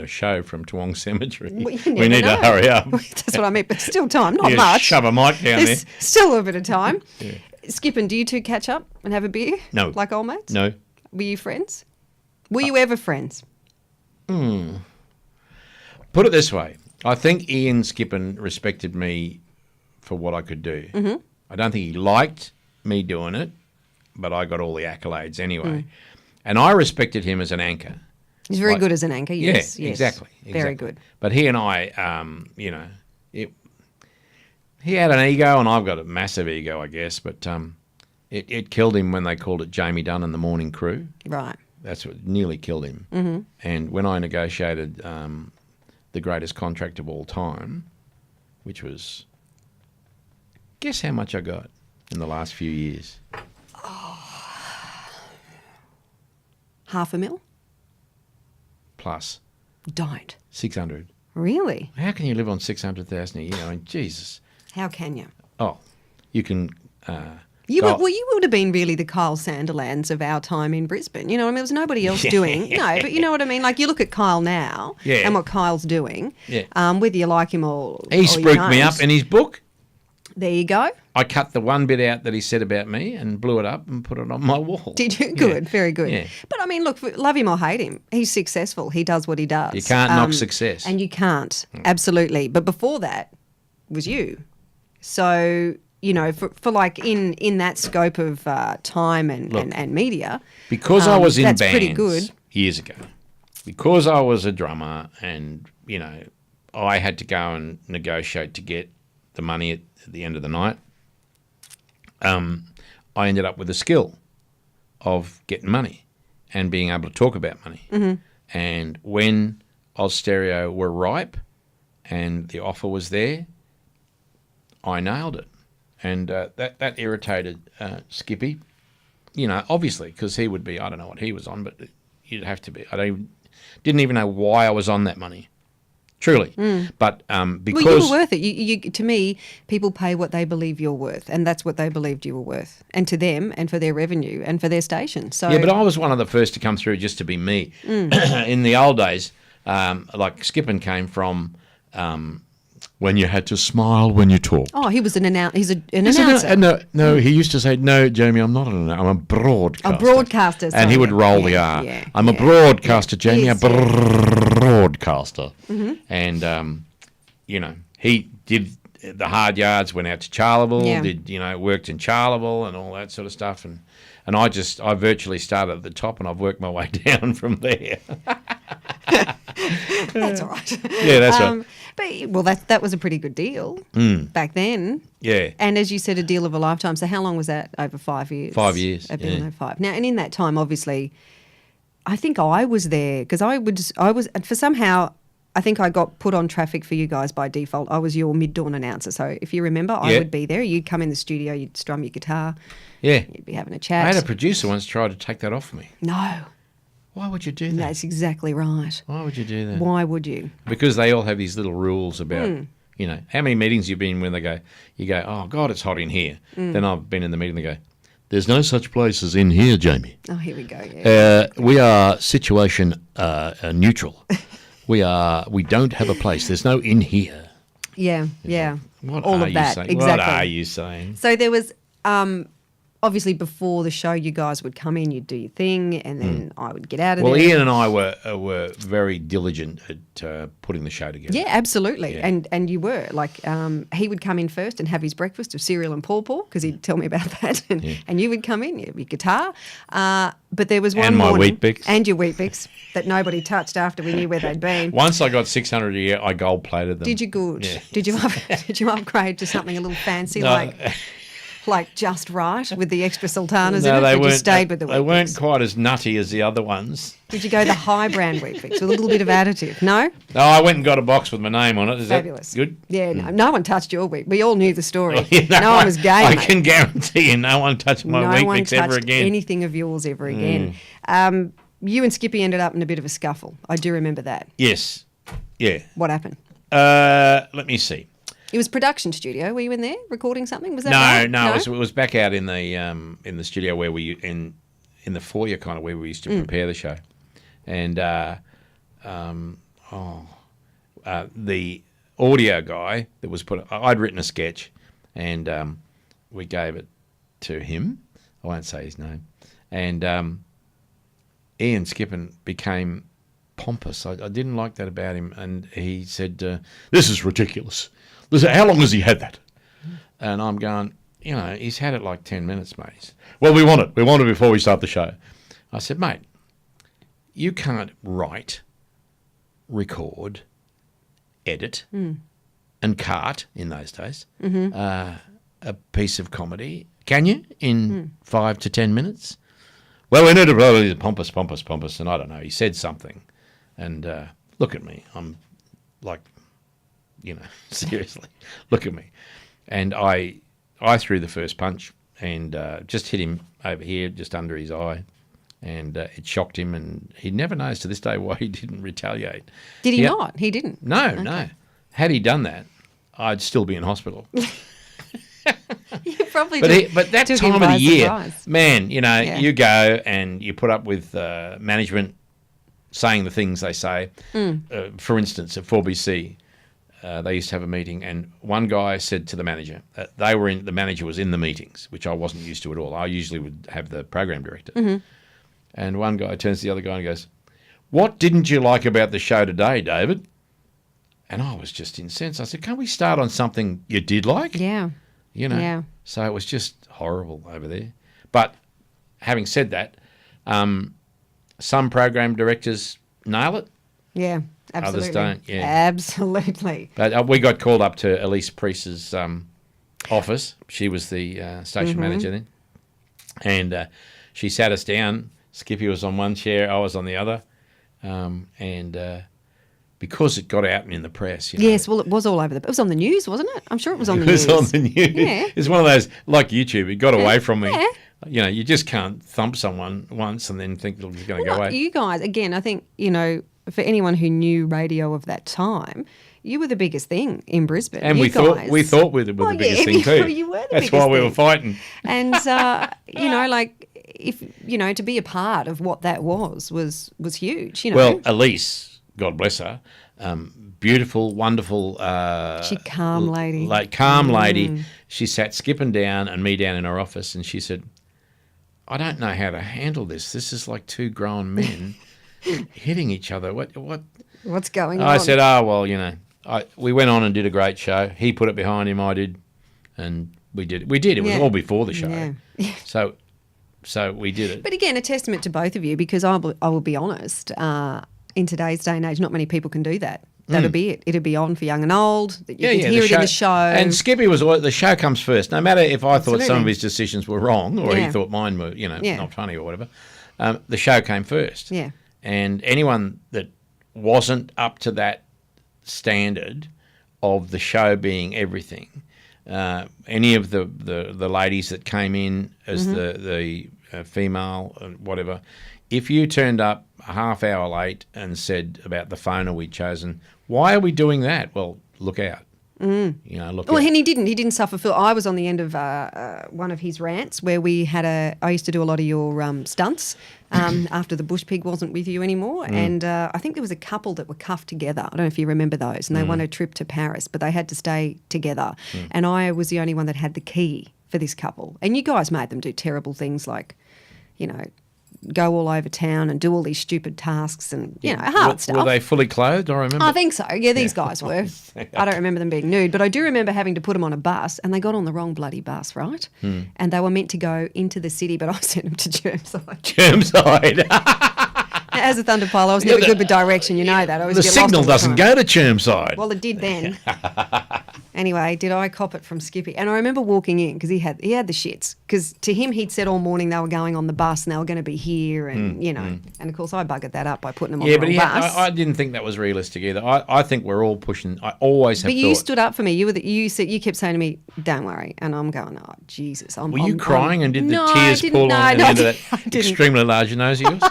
show from Toowong Cemetery. Well, we need to hurry up. That's what I mean, but still time, not much. Shove a mic down There's there. still a bit of time. Yeah. Skippin', do you two catch up and have a beer? No. Like old mates? No. Were you friends? Were you ever friends? Put it this way. I think Ian Skippon respected me for what I could do. Mm-hmm. I don't think he liked me doing it, but I got all the accolades anyway. And I respected him as an anchor. He's very good as an anchor, yes. Yeah, yes. exactly. Very good. But he and I, he had an ego, and I've got a massive ego, I guess, but it killed him when they called it Jamie Dunn and the Morning Crew. Right. That's what nearly killed him. Mm-hmm. And when I negotiated the greatest contract of all time, which was, guess how much I got in the last few years? $500,000? Plus. Don't. 600. Really? How can you live on 600,000 a year? I mean, Jesus. How can you? Oh, you can. You would have been really the Kyle Sanderlands of our time in Brisbane. You know, I mean, there was nobody else doing. No, but you know what I mean. Like you look at Kyle now and what Kyle's doing. Yeah. Whether you like him or he spruiked me up in his book. There you go. I cut the one bit out that he said about me and blew it up and put it on my wall. Did you? Good, Yeah. very good. Yeah. But I mean, look, love him or hate him, he's successful. He does what he does. You can't knock success. And you can't, absolutely. But before that was you. So, you know, for like in that scope of time and media. Because I was in that's bands pretty good. years ago, because I was a drummer and, you know, I had to go and negotiate to get the money at the end of the night, I ended up with the skill of getting money and being able to talk about money. Mm-hmm. And when Oz Stereo were ripe and the offer was there, I nailed it. And that irritated Skippy, you know, obviously, because he would be, I don't know what he was on, but you'd have to be. Didn't even know why I was on that money. Truly. But because... Well, you were worth it. You, to me, people pay what they believe you're worth, and that's what they believed you were worth. And to them, and for their revenue, and for their station. So yeah, but I was one of the first to come through just to be me. In the old days, like Skippon came from when you had to smile when you talk. Oh, he was an announcer. No, he used to say, no, Jamie, I'm not an announcer. I'm a broadcaster. A broadcaster. And he would roll the R. I'm a broadcaster, Jamie, a broadcaster. Mm-hmm. And, you know, he did the hard yards, went out to Charleville, worked in Charleville and all that sort of stuff. And I virtually started at the top and I've worked my way down from there. That's all right. Yeah, that's right. But that was a pretty good deal back then. Yeah. And as you said, a deal of a lifetime. So how long was that? Over 5 years? 5 years. At B105. Now, and in that time, obviously, I think I was there because I was for somehow. I think I got put on traffic for you guys by default. I was your mid-dawn announcer. So if you remember, I would be there. You'd come in the studio, you'd strum your guitar. Yeah. You'd be having a chat. I had a producer once try to take that off me. No. Why would you do that? That's exactly right. Why would you do that? Why would you? Because they all have these little rules about, you know, how many meetings you've been when you go, oh, God, it's hot in here. Then I've been in the meeting, they go, there's no such place as in here, Jamie. Oh, here we go. Yeah. We are situation neutral. We don't have a place. There's no in here. Yeah, yeah. What all are of you that. saying? Exactly. What are you saying? So there was obviously before the show, you guys would come in, you'd do your thing, and then I would get out of there. Well, Ian and I were very diligent at putting the show together. Yeah, absolutely. Yeah. And you were. Like, he would come in first and have his breakfast of cereal and pawpaw, because he'd tell me about that. And you would come in, you have your guitar. But there was one and my morning... weetbix. And your weetbix that nobody touched after we knew where they'd been. Once I got 600 a year, I gold-plated them. Did you good? Yeah. Did you upgrade to something a little fancy No. like just right with the extra sultanas No, in it? they Or weren't. you stayed with the They Weet-Bix? weren't quite as nutty as the other ones. Did you go the high brand Weet-Bix with a little bit of additive? No? No, I went and got a box with my name on it. Is Fabulous. that good? Yeah, no one touched your Weet. We all knew the story. Yeah, no one was gay, I mate. can guarantee you, no one touched my No one Weet-Bix ever touched again. anything of yours ever again. You and Skippy ended up in a bit of a scuffle. I do remember that. Yes. Yeah. What happened? Let me see. It was production studio. Were you in there recording something? Was that No, right? no, it was back out in the studio where we in the foyer kind of where we used to prepare the show, and the audio guy that was I'd written a sketch, and we gave it to him. I won't say his name, and Ian Skippon became pompous. I didn't like that about him. And he said, this is ridiculous. How long has he had that? And I'm going, he's had it like 10 minutes, mate. Well, we want it. We want it before we start the show. I said, mate, you can't write, record, edit, and cart, in those days, a piece of comedy, can you, in 5 to 10 minutes? Well, we need to pompous, and I don't know. He said something, and look at me. I'm like, seriously, look at me. And I threw the first punch and just hit him over here, just under his eye, and it shocked him. And he never knows to this day why he didn't retaliate. Did he not? He didn't? No, no. Had he done that, I'd still be in hospital. You probably but that time of the year, surprise. man, you go and you put up with management saying the things they say. For instance, at 4BC, they used to have a meeting, and one guy said to the manager, the manager was in the meetings, which I wasn't used to at all. I usually would have the program director. And one guy turns to the other guy and goes, "What didn't you like about the show today, David?" And I was just incensed. I said, "Can't we start on something you did like?" Yeah. Yeah. So it was just horrible over there. But having said that, some program directors nail it. Yeah, absolutely. Others don't, yeah. Absolutely. But we got called up to Elise Priest's office. She was the station manager then. And she sat us down. Skippy was on one chair, I was on the other. Because it got out in the press. Yes, well, it was all over it was on the news, wasn't it? I'm sure it was on the news. It was on the news. Yeah. It's one of those, like YouTube, it got away from me. Yeah. You just can't thump someone once and then think it's going to go away. You guys, again, I think, for anyone who knew radio of that time, you were the biggest thing in Brisbane. And we thought we were the biggest thing too. You were the That's biggest why we thing. were fighting. And, if, to be a part of what that was huge, Well, Elise, God bless her, beautiful, wonderful. She calm lady. Calm lady. She sat Skipping down and me down in her office, and she said, "I don't know how to handle this. This is like two grown men hitting each other. What's going on?" I said, we went on and did a great show. He put it behind him, I did, and we did it. It was all before the show. Yeah. So we did it. But again, a testament to both of you, because I will be honest, in today's day and age, not many people can do that. That'll be it. It'll be on for young and old. That you can hear it in the show. And Skippy was always, the show comes first. No matter if I thought some of Absolutely. his decisions were wrong or he thought mine were, not funny or whatever, the show came first. Yeah. And anyone that wasn't up to that standard of the show being everything, any of the ladies that came in as the female, whatever, if you turned up a half hour late and said about the phoner we'd chosen, why are we doing that? Well, look out. Look Well, out. and he didn't suffer. Phil, I was on the end of one of his rants where we had I used to do a lot of your stunts after the bush pig wasn't with you anymore. And I think there was a couple that were cuffed together. I don't know if you remember those. And they won a trip to Paris, but they had to stay together. And I was the only one that had the key for this couple. And you guys made them do terrible things like, go all over town and do all these stupid tasks and, hard stuff. Were they fully clothed? I remember. I think so. Yeah, these guys were. I don't remember them being nude, but I do remember having to put them on a bus, and they got on the wrong bloody bus, right? And they were meant to go into the city, but I sent them to Chermside. As a Thunder Pole, I was never good with direction. You know that. I always The get signal lost all the doesn't time. go to Chermside. Well, it did then. Anyway, did I cop it from Skippy? And I remember walking in because he had the shits. Because to him, he'd said all morning they were going on the bus and they were going to be here, and And of course, I buggered that up by putting them on the wrong bus. I didn't think that was realistic either. I think we're all pushing. I always have But thought. you stood up for me. You kept saying to me, "Don't worry," and I'm going, "Oh Jesus!" Were you crying and did the No, I tears didn't. pull No, on the no, end of I that didn't. extremely large nose of yours?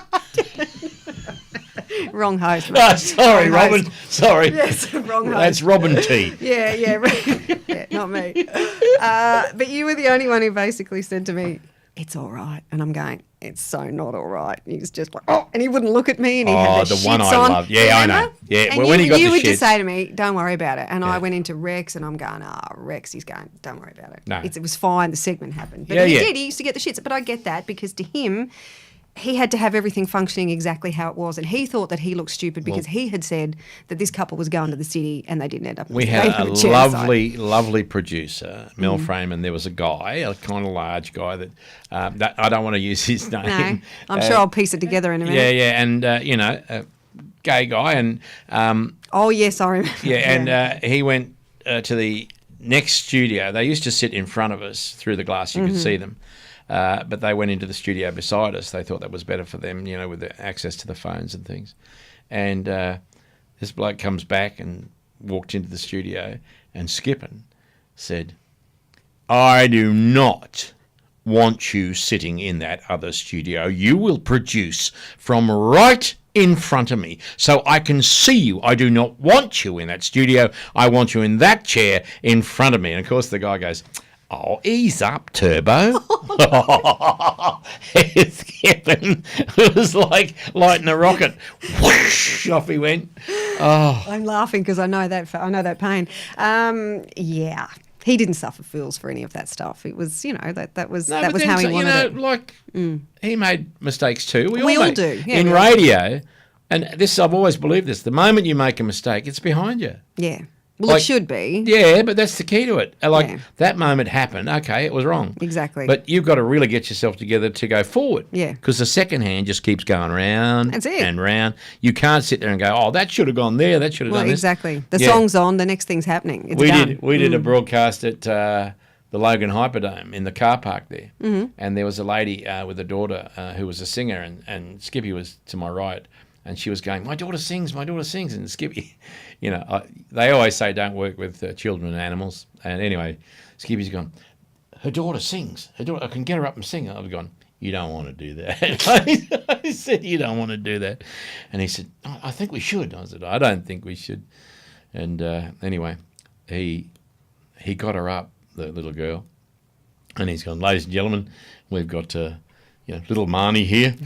Wrong host. mate. Oh, sorry, Wrong Robin. host. Sorry. Yes, wrong host. That's Robin T. Yeah, yeah, not me. But you were the only one who basically said to me, "It's all right," and I'm going, "It's so not all right." And he was just like, "Oh," and he wouldn't look at me, and he had the one shits I on. love. Yeah, I know. Remember? Yeah, and well, when he got you the would shits. just say to me, "Don't worry about it," and I Yeah. went into Rex, and I'm going, Rex." He's going, "Don't worry about it. No. It was fine. The segment happened." But Yeah, he yeah. did. He used to get the shits. But I get that because to him, he had to have everything functioning exactly how it was, and he thought that he looked stupid because he had said that this couple was going to the city and they didn't end up. We had a lovely producer, Mel Freeman. There was a guy, a kind of large guy that I don't want to use his name. No, I'm sure I'll piece it together in a minute. Yeah, and a gay guy, and oh yes, I remember. Yeah, and he went to the next studio. They used to sit in front of us through the glass; you could see them. But they went into the studio beside us. They thought that was better for them, with the access to the phones and things. And this bloke comes back and walked into the studio, and Skippin said, "I do not want you sitting in that other studio. You will produce from right in front of me so I can see you. I do not want you in that studio. I want you in that chair in front of me." And, of course, the guy goes, "Oh, ease up, Turbo." It was like lighting a rocket. Whoosh, off he went. Oh, I'm laughing because I know that pain. Yeah, he didn't suffer fools for any of that stuff. It was, that was how he wanted it. He made mistakes too. We all do. Yeah, in radio, and this I've always believed this. The moment you make a mistake, it's behind you. Yeah. Well, it should be. Yeah, but that's the key to it. That moment happened. Okay, it was wrong. Exactly. But you've got to really get yourself together to go forward. Yeah. Because the second hand just keeps going round that's it. And round. You can't sit there and go, "Oh, that should have gone there. That should have done this." Exactly. The song's on. The next thing's happening. It's done. We did a broadcast at the Logan Hyperdome in the car park there, and there was a lady with a daughter who was a singer, and Skippy was to my right. And she was going, my daughter sings. And Skippy, they always say don't work with children and animals. And anyway, Skippy's gone, her daughter sings. I can get her up and sing. I've gone, you don't want to do that. I said, you don't want to do that. And he said, I think we should. I said, I don't think we should. And anyway, he got her up, the little girl. And he's gone, ladies and gentlemen, we've got little Marnie here.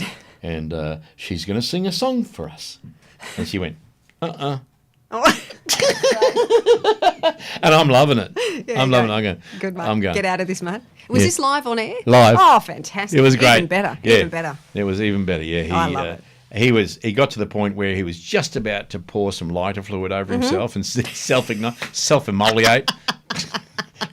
And she's going to sing a song for us. And she went, Oh. And I'm loving it. Yeah, I'm loving it. I'm going, good, mate. I'm going. Get out of this, mate. Was this live on air? Live. Oh, fantastic. It was great. Even better. Yeah. Even better. It was even better, yeah. I love it. He got to the point where he was just about to pour some lighter fluid over himself and self-immolate.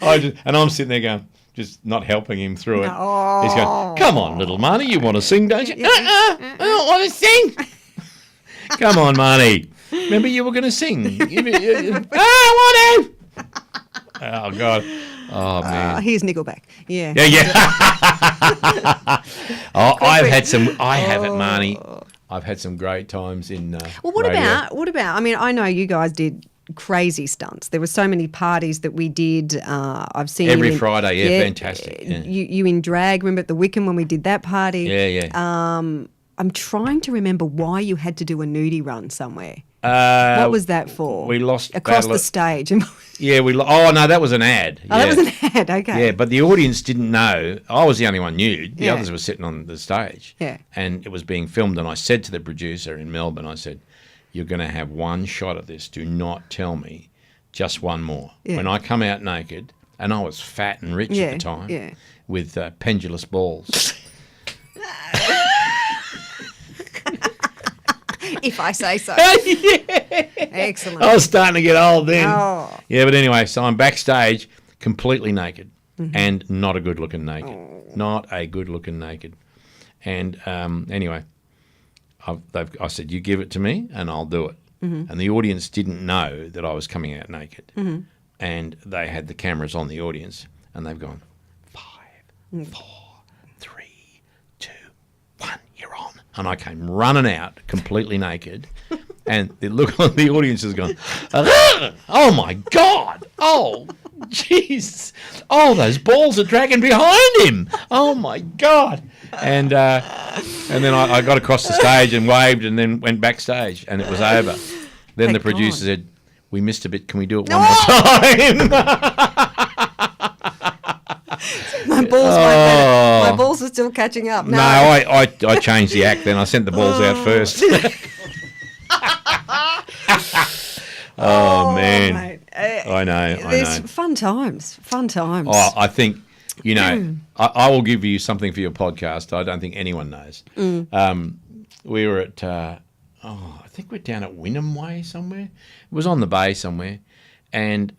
And I'm sitting there going, just not helping him through it. Oh. He's going, come on, little Marnie, you want to sing, don't you? I don't want to sing. Come on, Marnie. Remember you were going to sing. I want to. Oh, God. Oh, man. Here's Nickelback. Yeah. Yeah. I haven't, Marnie. I've had some great times in Well, what radio. about, I mean, I know you guys did crazy stunts. There were so many parties that we did. I've seen every Friday, fantastic. Yeah. You in drag, remember at the Wickham when we did that party? Yeah. I'm trying to remember why you had to do a nudie run somewhere. What was that for? We lost across the stage. Yeah, oh no, that was an ad. Oh, that was an ad. Okay. Yeah, but the audience didn't know. I was the only one nude. The others were sitting on the stage. Yeah. And it was being filmed. And I said to the producer in Melbourne, I said, "You're going to have one shot of this. Do not tell me. Just one more." Yeah. When I come out naked, and I was fat and rich at the time, with pendulous balls. If I say so. Yeah. Excellent. I was starting to get old then. Oh. Yeah, but anyway, so I'm backstage completely naked and not a good looking naked. Oh. Not a good looking naked. And anyway, I said, you give it to me and I'll do it. And the audience didn't know that I was coming out naked. And they had the cameras on the audience and they've gone, 5, 4, 3, 2, 1, you're on. And I came running out completely naked, and the look on the audience has gone, oh my God, oh jeez, oh those balls are dragging behind him, oh my God, and then I got across the stage and waved, and then went backstage, and it was over. Then the producer said, "We missed a bit. Can we do it one more time?" My balls are still catching up. No, I changed the act then. I sent the balls out first. Oh man. Mate. I know. There's fun times. Oh, I think You know, I will give you something for your podcast. I don't think anyone knows. We were at, I think we're down at Wynnum Way somewhere. It was on the bay somewhere. And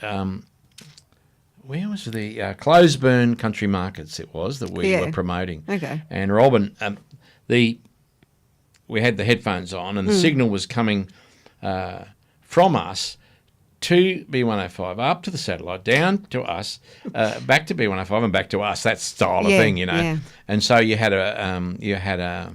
where was the Closeburn Country Markets it was that we were promoting. Okay. And Robin, we had the headphones on and the signal was coming from us to B105, up to the satellite, down to us, back to B105 and back to us. That style of thing, you know. Yeah. And so you had an echo.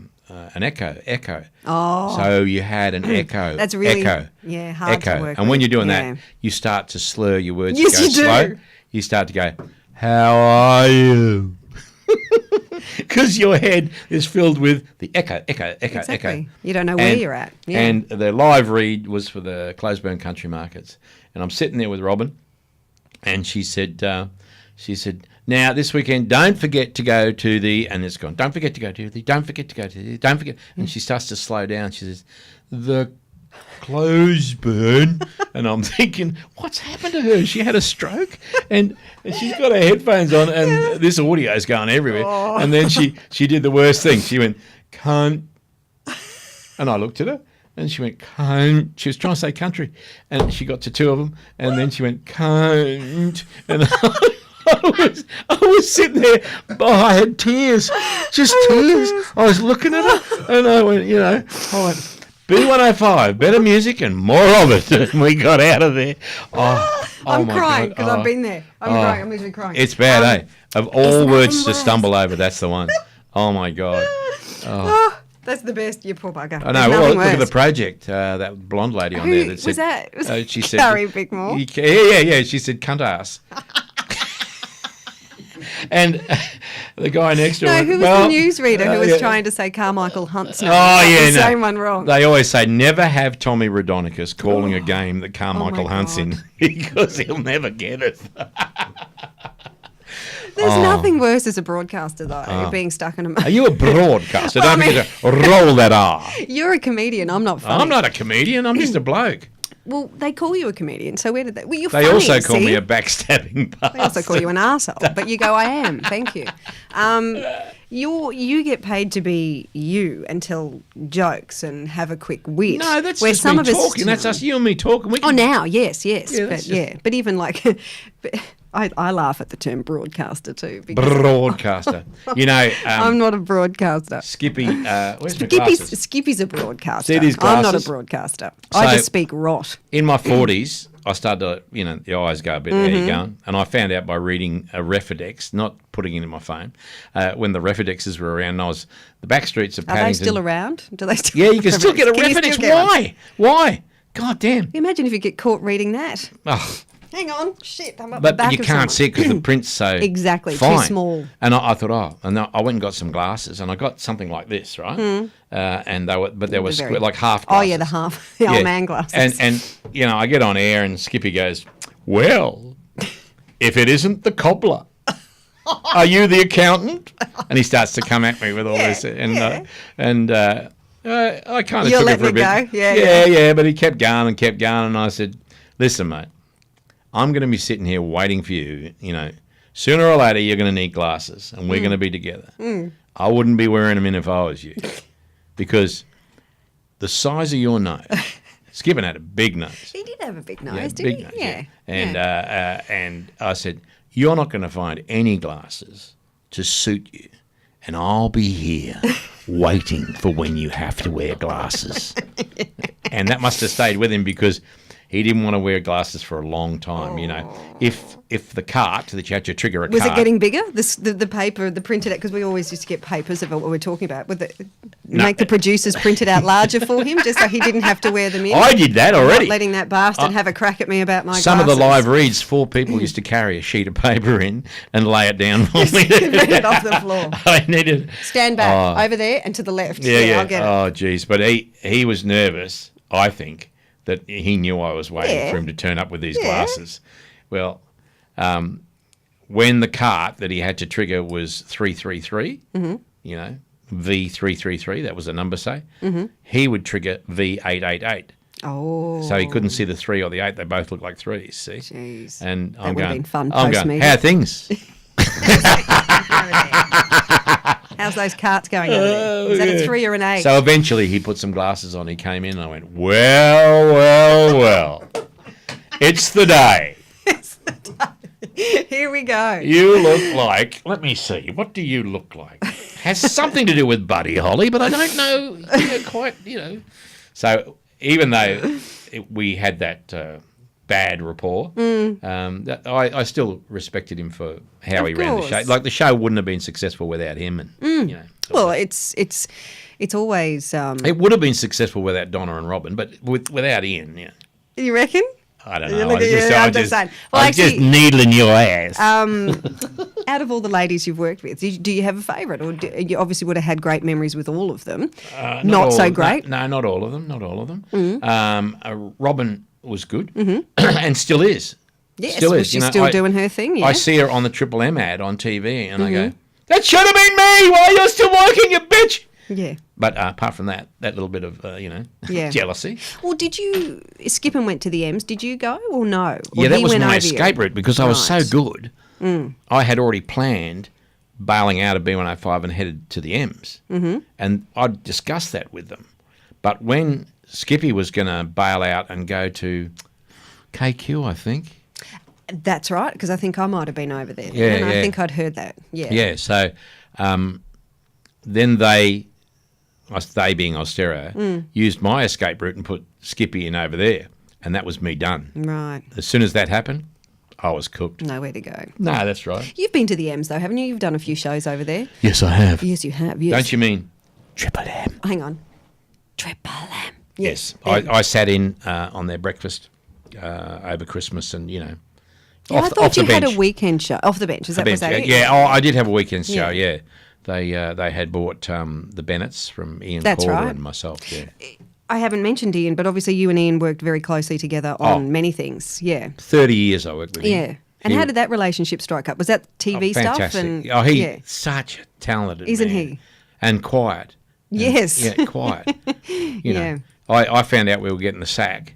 Oh. So you had an echo. That's really hard to work And when with. you're doing that, you start to slur your words. Yes, you go you do. slow. You start to go, how are you? Because your head is filled with the echo. Exactly. You don't know where you're at. Yeah. And the live read was for the Closeburn Country Markets. And I'm sitting there with Robin, and she said, now this weekend, don't forget to go to the, and it's gone, don't forget to go to the, don't forget to go to the, don't forget. And she starts to slow down. She says, the Closeburn. And I'm thinking, what's happened to her? She had a stroke, and she's got her headphones on, and this audio is going everywhere. Oh. And then she did the worst thing. She went, cunt. And I looked at her, and she went, cunt. She was trying to say country, and she got to two of them, and then she went, cunt. And I was sitting there, I had tears, just tears. I was looking at her, and I went, B105, better music and more of it. And we got out of there. I'm crying because I've been there. I'm crying. I'm literally crying. It's bad, eh? Of all words to stumble over, that's the one. Oh, my God. That's the best. You poor bugger. I know. Well, look at the project. That blonde lady on there that said... Was that? She said, Carrie Bickmore? Yeah. She said, cunt ass. And the guy next to her... No, who was the newsreader who was trying to say Carmichael Hunt's name? Same one wrong. They always say, never have Tommy Rodonicus calling a game that Carmichael Hunt's in, because he'll never get it. There's nothing worse as a broadcaster, though, being stuck in a... Are you a broadcaster? Don't forget to roll that R. You're a comedian. I'm not funny. I'm not a comedian. I'm just a bloke. Well, they call you a comedian, so where did they... Well, you're they funny, also call me a backstabbing bastard. They also call you an arsehole, but you go, I am, thank you. You get paid to be you and tell jokes and have a quick wit. No, that's where just some me talking. That's us, you and me talking. Now, yes. But even like... I laugh at the term broadcaster too. Broadcaster. I'm not a broadcaster. Skippy, where's my glasses? Skippy's a broadcaster. See these glasses? I'm not a broadcaster. I just speak rot. In my 40s, I started to, the eyes go a bit, how you going? And I found out by reading a Refidex, not putting it in my phone, when the Refidexes were around, and the back streets of Paddington. Are they still around? Do they still? Yeah, you can still get a Refidex. Why? God damn. Imagine if you get caught reading that. Oh. Hang on, shit, I'm up the back But you can't see it because the print's so exactly fine. Too small. And I thought, and I went and got some glasses, and I got something like this, right? And they were square, like half glasses. Oh yeah, the old man glasses. And I get on air, and Skippy goes, "Well, if it isn't the cobbler, are you the accountant?" And he starts to come at me with all this, and I kind of took it for a bit. Go. Yeah. But he kept going, and I said, "Listen, mate. I'm going to be sitting here waiting for you. Sooner or later you're going to need glasses, and we're going to be together. I wouldn't be wearing them in if I was you, because the size of your nose." Skippin had a big nose. He did have a big nose, didn't he? Nose, yeah. And I said, "You're not going to find any glasses to suit you, and I'll be here waiting for when you have to wear glasses." And that must have stayed with him, because he didn't want to wear glasses for a long time. If the cart that you had to trigger a was cart... it getting bigger? The paper, the printed out, because we always used to get papers of what we're talking about. Make the producers print it out larger for him, just so he didn't have to wear them in. I did that already. Not letting that bastard have a crack at me about my Some glasses. of the live reads, 4 people used to carry a sheet of paper in and lay it down for me. Read it off the floor. I needed... Stand back, over there and to the left. Yeah. I'll get it. Oh, geez. But he was nervous, I think, that he knew I was waiting for him to turn up with these glasses. Well, when the cart that he had to trigger was 333, V333, that was the number, say, he would trigger V888. Oh. So he couldn't see the 3 or the 8. They both look like 3s, see? Jeez. And that would have been fun post-meeting. how are things? How's those carts going over there? Is that a 3 or an 8? So eventually he put some glasses on. He came in and I went, well. It's the day. Here we go. You look like, let me see, what do you look like? Has something to do with Buddy Holly, but I don't know quite. So even though we had that bad rapport, I still respected him for how he ran the show. Like the show wouldn't have been successful without him. And, well, it's always... it would have been successful without Donna and Robin, but without Ian, yeah. You reckon? I don't know. I'm just needling your ass. Out of all the ladies you've worked with, do you have a favourite? Or you obviously would have had great memories with all of them. Not so great? No, not all of them. Not all of them. Robin was good and still is. Yes, still is. She's still doing her thing, yeah. I see her on the Triple M ad on TV and I go, that should have been me while you're still working, you bitch. Yeah. But apart from that little bit of, jealousy. Well, Skip and went to the M's, did you go or no? Or yeah, that was my escape route because I was so good. I had already planned bailing out of B105 and headed to the M's. And I'd discussed that with them. But when Skippy was going to bail out and go to KQ, I think. That's right, because I think I might have been over there. Yeah, I think I'd heard that. Yeah. Yeah, so then they being Austero, used my escape route and put Skippy in over there. And that was me done. Right. As soon as that happened, I was cooked. Nowhere to go. No, that's right. You've been to the M's, though, haven't you? You've done a few shows over there. Yes, I have. Yes, you have. Yes. Don't you mean Triple M? Hang on. Triple M. Yes. I sat in on their breakfast over Christmas and, I thought you had a weekend show. Off the bench, was that it? Yeah, I did have a weekend show, yeah. They had bought the Bennetts from Ian Calder and myself, yeah. I haven't mentioned Ian, but obviously you and Ian worked very closely together on many things, yeah. 30 years I worked with him. Yeah. And how did that relationship strike up? Was that TV stuff? Fantastic. He's such a talented Isn't man. he? And quiet. Yes. Yeah, quiet. I found out we were getting the sack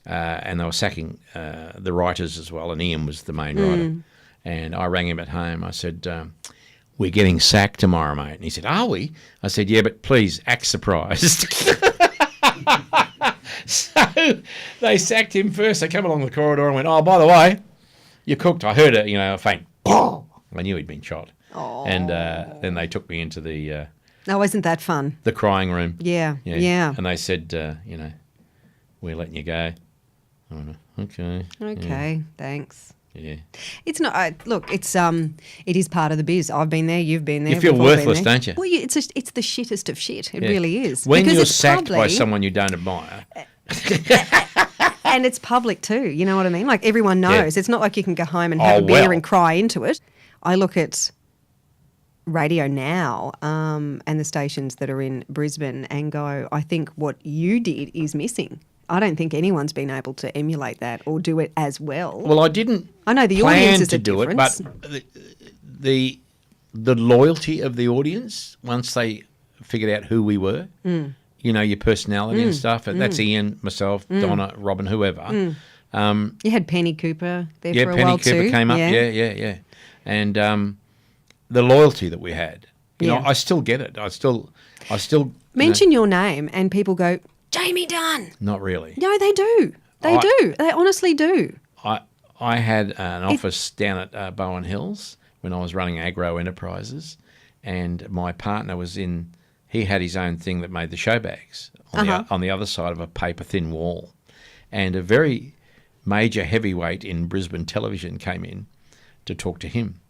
and they were sacking the writers as well, and Ian was the main writer. And I rang him at home. I said, we're getting sacked tomorrow, mate. And he said, are we? I said, yeah, but please act surprised. So they sacked him first. They came along the corridor and went, oh, by the way, you cooked. I heard a faint, I knew he'd been shot. Oh. And then they took me into the... Oh, isn't that fun? The crying room. Yeah. And they said, we're letting you go. I went, okay. Okay, thanks. Yeah. It's not. Look, it is part of the biz. I've been there. You've been there. You feel worthless, don't you? Well, it's the shittest of shit. It really is. When you're sacked by someone you don't admire. And it's public too. You know what I mean? Like everyone knows. Yeah. It's not like you can go home and have a beer and cry into it. I look at Radio Now and the stations that are in Brisbane and go, I think what you did is missing. I don't think anyone's been able to emulate that or do it as well. Well, I didn't. I know the audience is a difference. But the loyalty of the audience once they figured out who we were, your personality and stuff. And that's Ian, myself, Donna, Robin, whoever. You had Penny Cooper there for a Penny while Cooper too. came up. Yeah. And the loyalty that we had, I still get it. I still mention your name and people go, Jamie Dunn. Not really. No, they do. They do. They honestly do. I had an office down at Bowen Hills when I was running Agro Enterprises, and my partner was in. He had his own thing that made the show bags on the other side of a paper thin wall, and a very major heavyweight in Brisbane television came in to talk to him,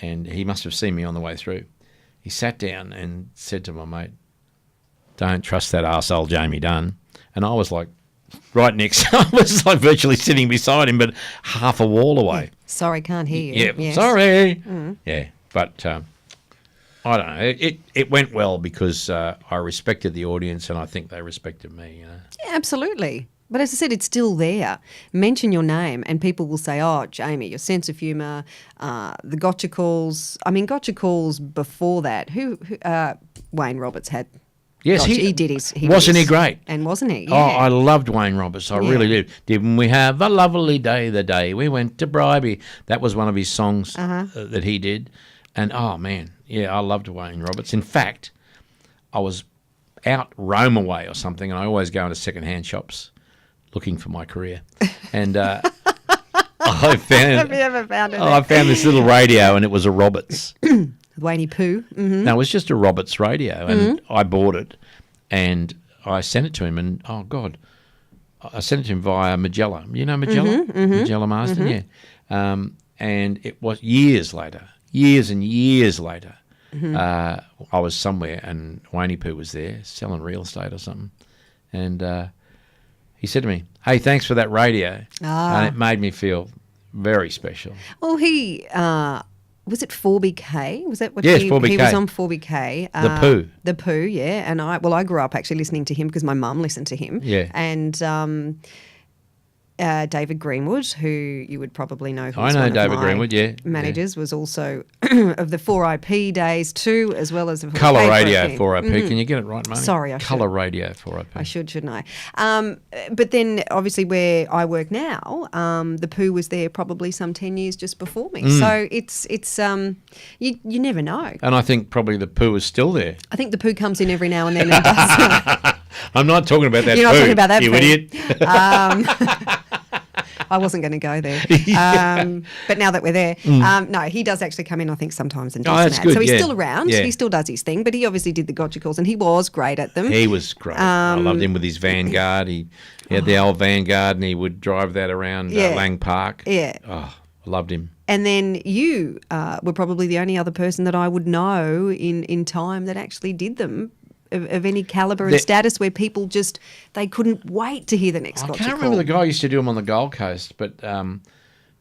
and he must have seen me on the way through. He sat down and said to my mate, don't trust that arsehole Jamie Dunn. And I was like right next. I was like virtually sitting beside him, but half a wall away. Yeah. Sorry, can't hear you. Yeah, yes. Sorry. Yeah, but I don't know. It went well because I respected the audience and I think they respected me. Yeah, absolutely. But as I said, it's still there. Mention your name and people will say, oh, Jamie, your sense of humour, the gotcha calls. I mean, gotcha calls before that. Who Wayne Roberts had Yes, Gosh, he did his. Wasn't he great? And wasn't he? Oh, Yeah. I loved Wayne Roberts. I really did. Didn't we have a lovely day the day we went to Bribey? That was one of his songs that he did. And, oh, man, yeah, I loved Wayne Roberts. In fact, I was out Rome away or something, and I always go into second-hand shops looking for my career. And I found... Have you ever found it? I found this little radio, and it was a Roberts. Wayne Pooh. No, it was just a Roberts radio, and I bought it, and I sent it to him, and, oh, God, I sent it to him via Magella. You know Magella? Magella Marsden, yeah. And it was years and years later, I was somewhere, and Wayne Pooh was there selling real estate or something, and he said to me, "Hey, thanks for that radio," and it made me feel very special. Well, he... was it 4BK? Was that what Yes, he 4BK. He was on 4BK. The Pooh. The Pooh, yeah. And I grew up actually listening to him because my mum listened to him. Yeah. And David Greenwood, who you would probably know. I know David Greenwood, yeah. Managers was also of the 4IP days too, as well as... Colour Radio 4IP. Can you get it right, Marnie? Sorry, I Colour Radio 4IP. I should, shouldn't I? But then, obviously, where I work now, the Pooh was there probably some 10 years just before me. So it's you never know. And I think probably the Pooh is still there. I think the Pooh comes in every now and then and does. I'm not talking about that You're Pooh, not talking about that you Pooh. idiot. I wasn't going to go there. But now that we're there, no, he does actually come in, I think, sometimes and does that's that. good, So he's yeah. still around. Yeah. He still does his thing, but he obviously did the gotcha calls and he was great at them. He was great. I loved him with his Vanguard. He had the old Vanguard and he would drive that around Lang Park. Yeah. Oh, I loved him. And then you were probably the only other person that I would know in time that actually did them of any calibre and status where people just, they couldn't wait to hear the next I gotcha can't call. remember the guy who used to do them on the Gold Coast, but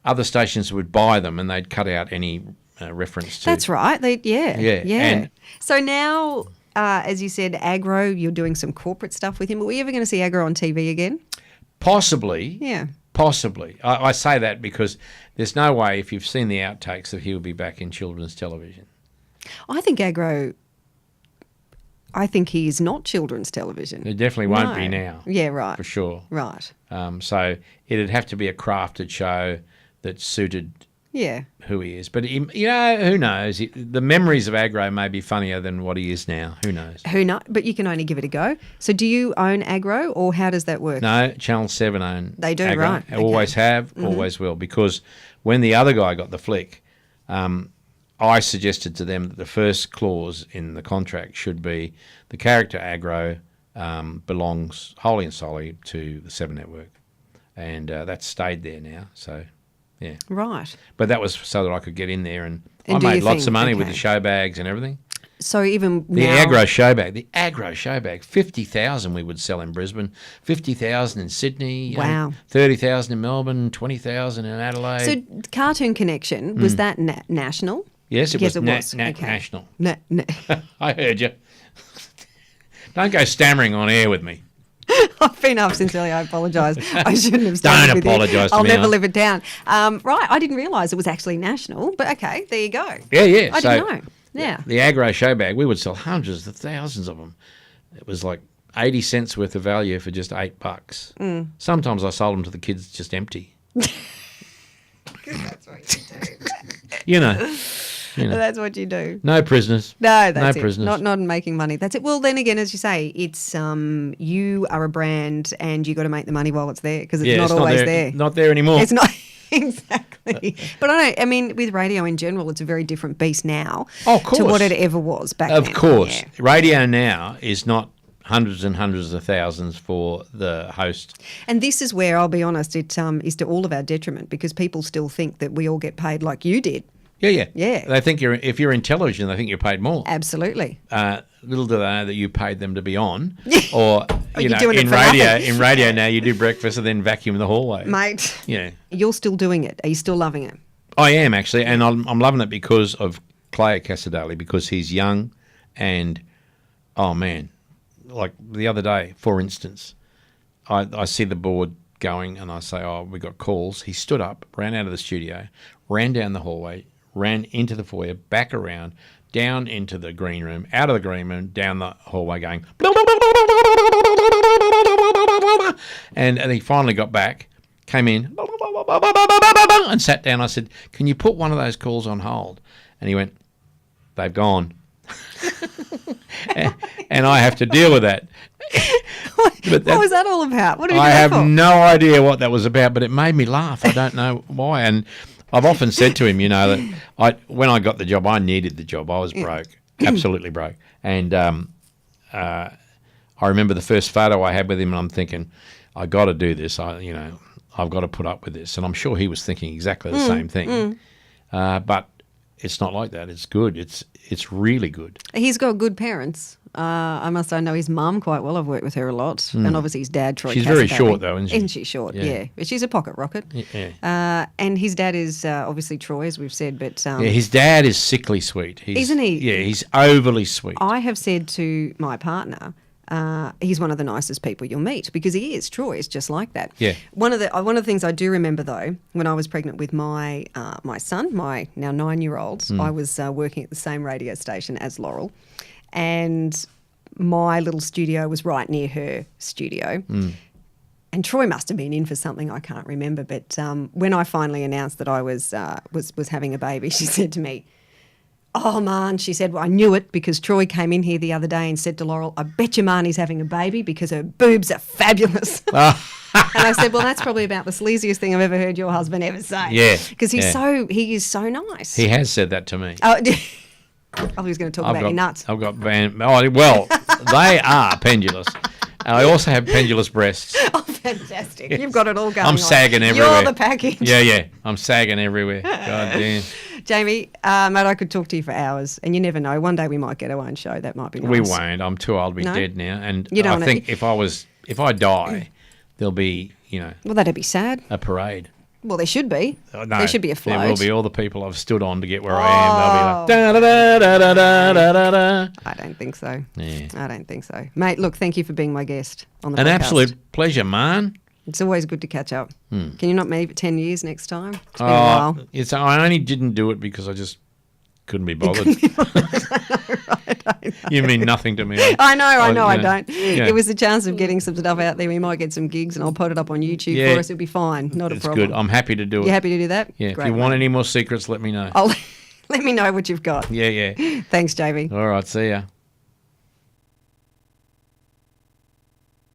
other stations would buy them and they'd cut out any reference to... That's right. Yeah. And so now, as you said, Agro, you're doing some corporate stuff with him. Are we ever going to see Agro on TV again? possibly... Yeah. Possibly. I say that because there's no way, if you've seen the outtakes, that he'll be back in children's television. I think he is not children's television. It definitely won't be now. Yeah, right. For sure. Right. So it'd have to be a crafted show that suited who he is. But, who knows? The memories of Agro may be funnier than what he is now. Who knows? Who knows? But you can only give it a go. So do you own Agro or how does that work? No, Channel 7 own They do, Agro. right. Okay. Always have, always will. Because when the other guy got the flick, I suggested to them that the first clause in the contract should be the character Agro belongs wholly and solely to the 7 Network. And that's stayed there now, so... Yeah. Right. But that was so that I could get in there and I do made your lots thing. of money with Okay. the show bags and everything. So even The now... Agro show bag, 50,000 we would sell in Brisbane, 50,000 in Sydney, Wow. 30,000 in Melbourne, 20,000 in Adelaide. So Cartoon Connection, was that national? Yes, it Yes, was, it was. okay. Okay. National. No. I heard you. Don't go stammering on air with me. I've been up since early. I apologise. I shouldn't have started Don't with you. apologise to I'll me, never huh? live it down. Right, I didn't realise it was actually national, but okay, there you go. Yeah. I didn't know. Yeah. The Agro show bag, we would sell hundreds of thousands of them. It was like 80 cents worth of value for just $8. Sometimes I sold them to the kids just empty. That's what you do. You know. That's what you do. No prisoners. No, that's no it. prisoners. Not making money. That's it. Well, then again, as you say, it's you are a brand and you got to make the money while it's there because it's not always there. Not there anymore. It's not exactly. But I mean, with radio in general, it's a very different beast now Oh, of course. to what it ever was back then. Of course. Yeah. Radio now is not hundreds and hundreds of thousands for the host. And this is where, I'll be honest, it is to all of our detriment because people still think that we all get paid like you did. Yeah. They think if you're in television, they think you're paid more. Absolutely. Little do they know that you paid them to be on, or you're doing it in for radio. nothing. In radio now, you do breakfast and then vacuum the hallway. Mate, Yeah, you're still doing it. Are you still loving it? I am actually, and I'm loving it because of Clay Casadali, because he's young, and oh man, like the other day, for instance, I see the board going, and I say, oh, we got calls. He stood up, ran out of the studio, ran down the hallway, ran into the foyer, back around, down into the green room, out of the green room, down the hallway going, and he finally got back, came in, and sat down. I said, can you put one of those calls on hold? And he went, they've gone. And I have to deal with that. What was that all about? What did you I do have that for? no idea what that was about, but it made me laugh. I don't know why. And I've often said to him, you know, that when I got the job, I needed the job. I was broke, absolutely broke. And I remember the first photo I had with him, and I'm thinking, I got to do this. I've got to put up with this. And I'm sure he was thinking exactly the same thing. But it's not like that. It's good. It's really good. He's got good parents. I know his mum quite well. I've worked with her a lot. And obviously his dad, Troy. She's very short, though, isn't she? Isn't she short? Yeah. But she's a pocket rocket. Yeah. And his dad is obviously Troy, as we've said. But his dad is sickly sweet. Isn't he? Yeah, he's overly sweet. I have said to my partner, he's one of the nicest people you'll meet, because he is. Troy is just like that. Yeah. One of the things I do remember, though, when I was pregnant with my son, my now 9-year-old, I was working at the same radio station as Laurel, and my little studio was right near her studio. And Troy must have been in for something, I can't remember. But when I finally announced that I was having a baby, she said to me, "Oh, man," she said, "well, I knew it because Troy came in here the other day and said to Laurel, I bet you Marnie's having a baby because her boobs are fabulous." And I said, well, that's probably about the sleaziest thing I've ever heard your husband ever say. Yeah. Because he is so nice. He has said that to me. Oh, he was going to talk about your nuts. I've got well, they are pendulous. And I also have pendulous breasts. Oh, fantastic. You've got it all going I'm sagging everywhere. You're the package. Yeah. I'm sagging everywhere. God damn. Jamie, mate, I could talk to you for hours, and you never know. One day we might get our own show. That might be nice. We won't. I'm too old to be dead now. And You don't I think if I die, there'll be, Well, that'd be sad. a parade. Well, there should be. No, There should be a float. There will be all the people I've stood on to get where I am. They'll be like, da da da da da da da. I don't think so. Yeah. I don't think so. Mate, look, thank you for being my guest on the podcast. An absolute pleasure, man. It's always good to catch up. Can you not meet 10 years next time? It's been a while. I only didn't do it because I just couldn't be bothered. You mean nothing to me. I know, I yeah. don't. Yeah. It was a chance of getting some stuff out there. We might get some gigs, and I'll put it up on YouTube for us. It'll be fine. Not a problem. It's good. I'm happy to do it. You happy to do that? Yeah. Great, if you want any more secrets, let me know. Let me know what you've got. Yeah. Thanks, Jamie. All right. See ya.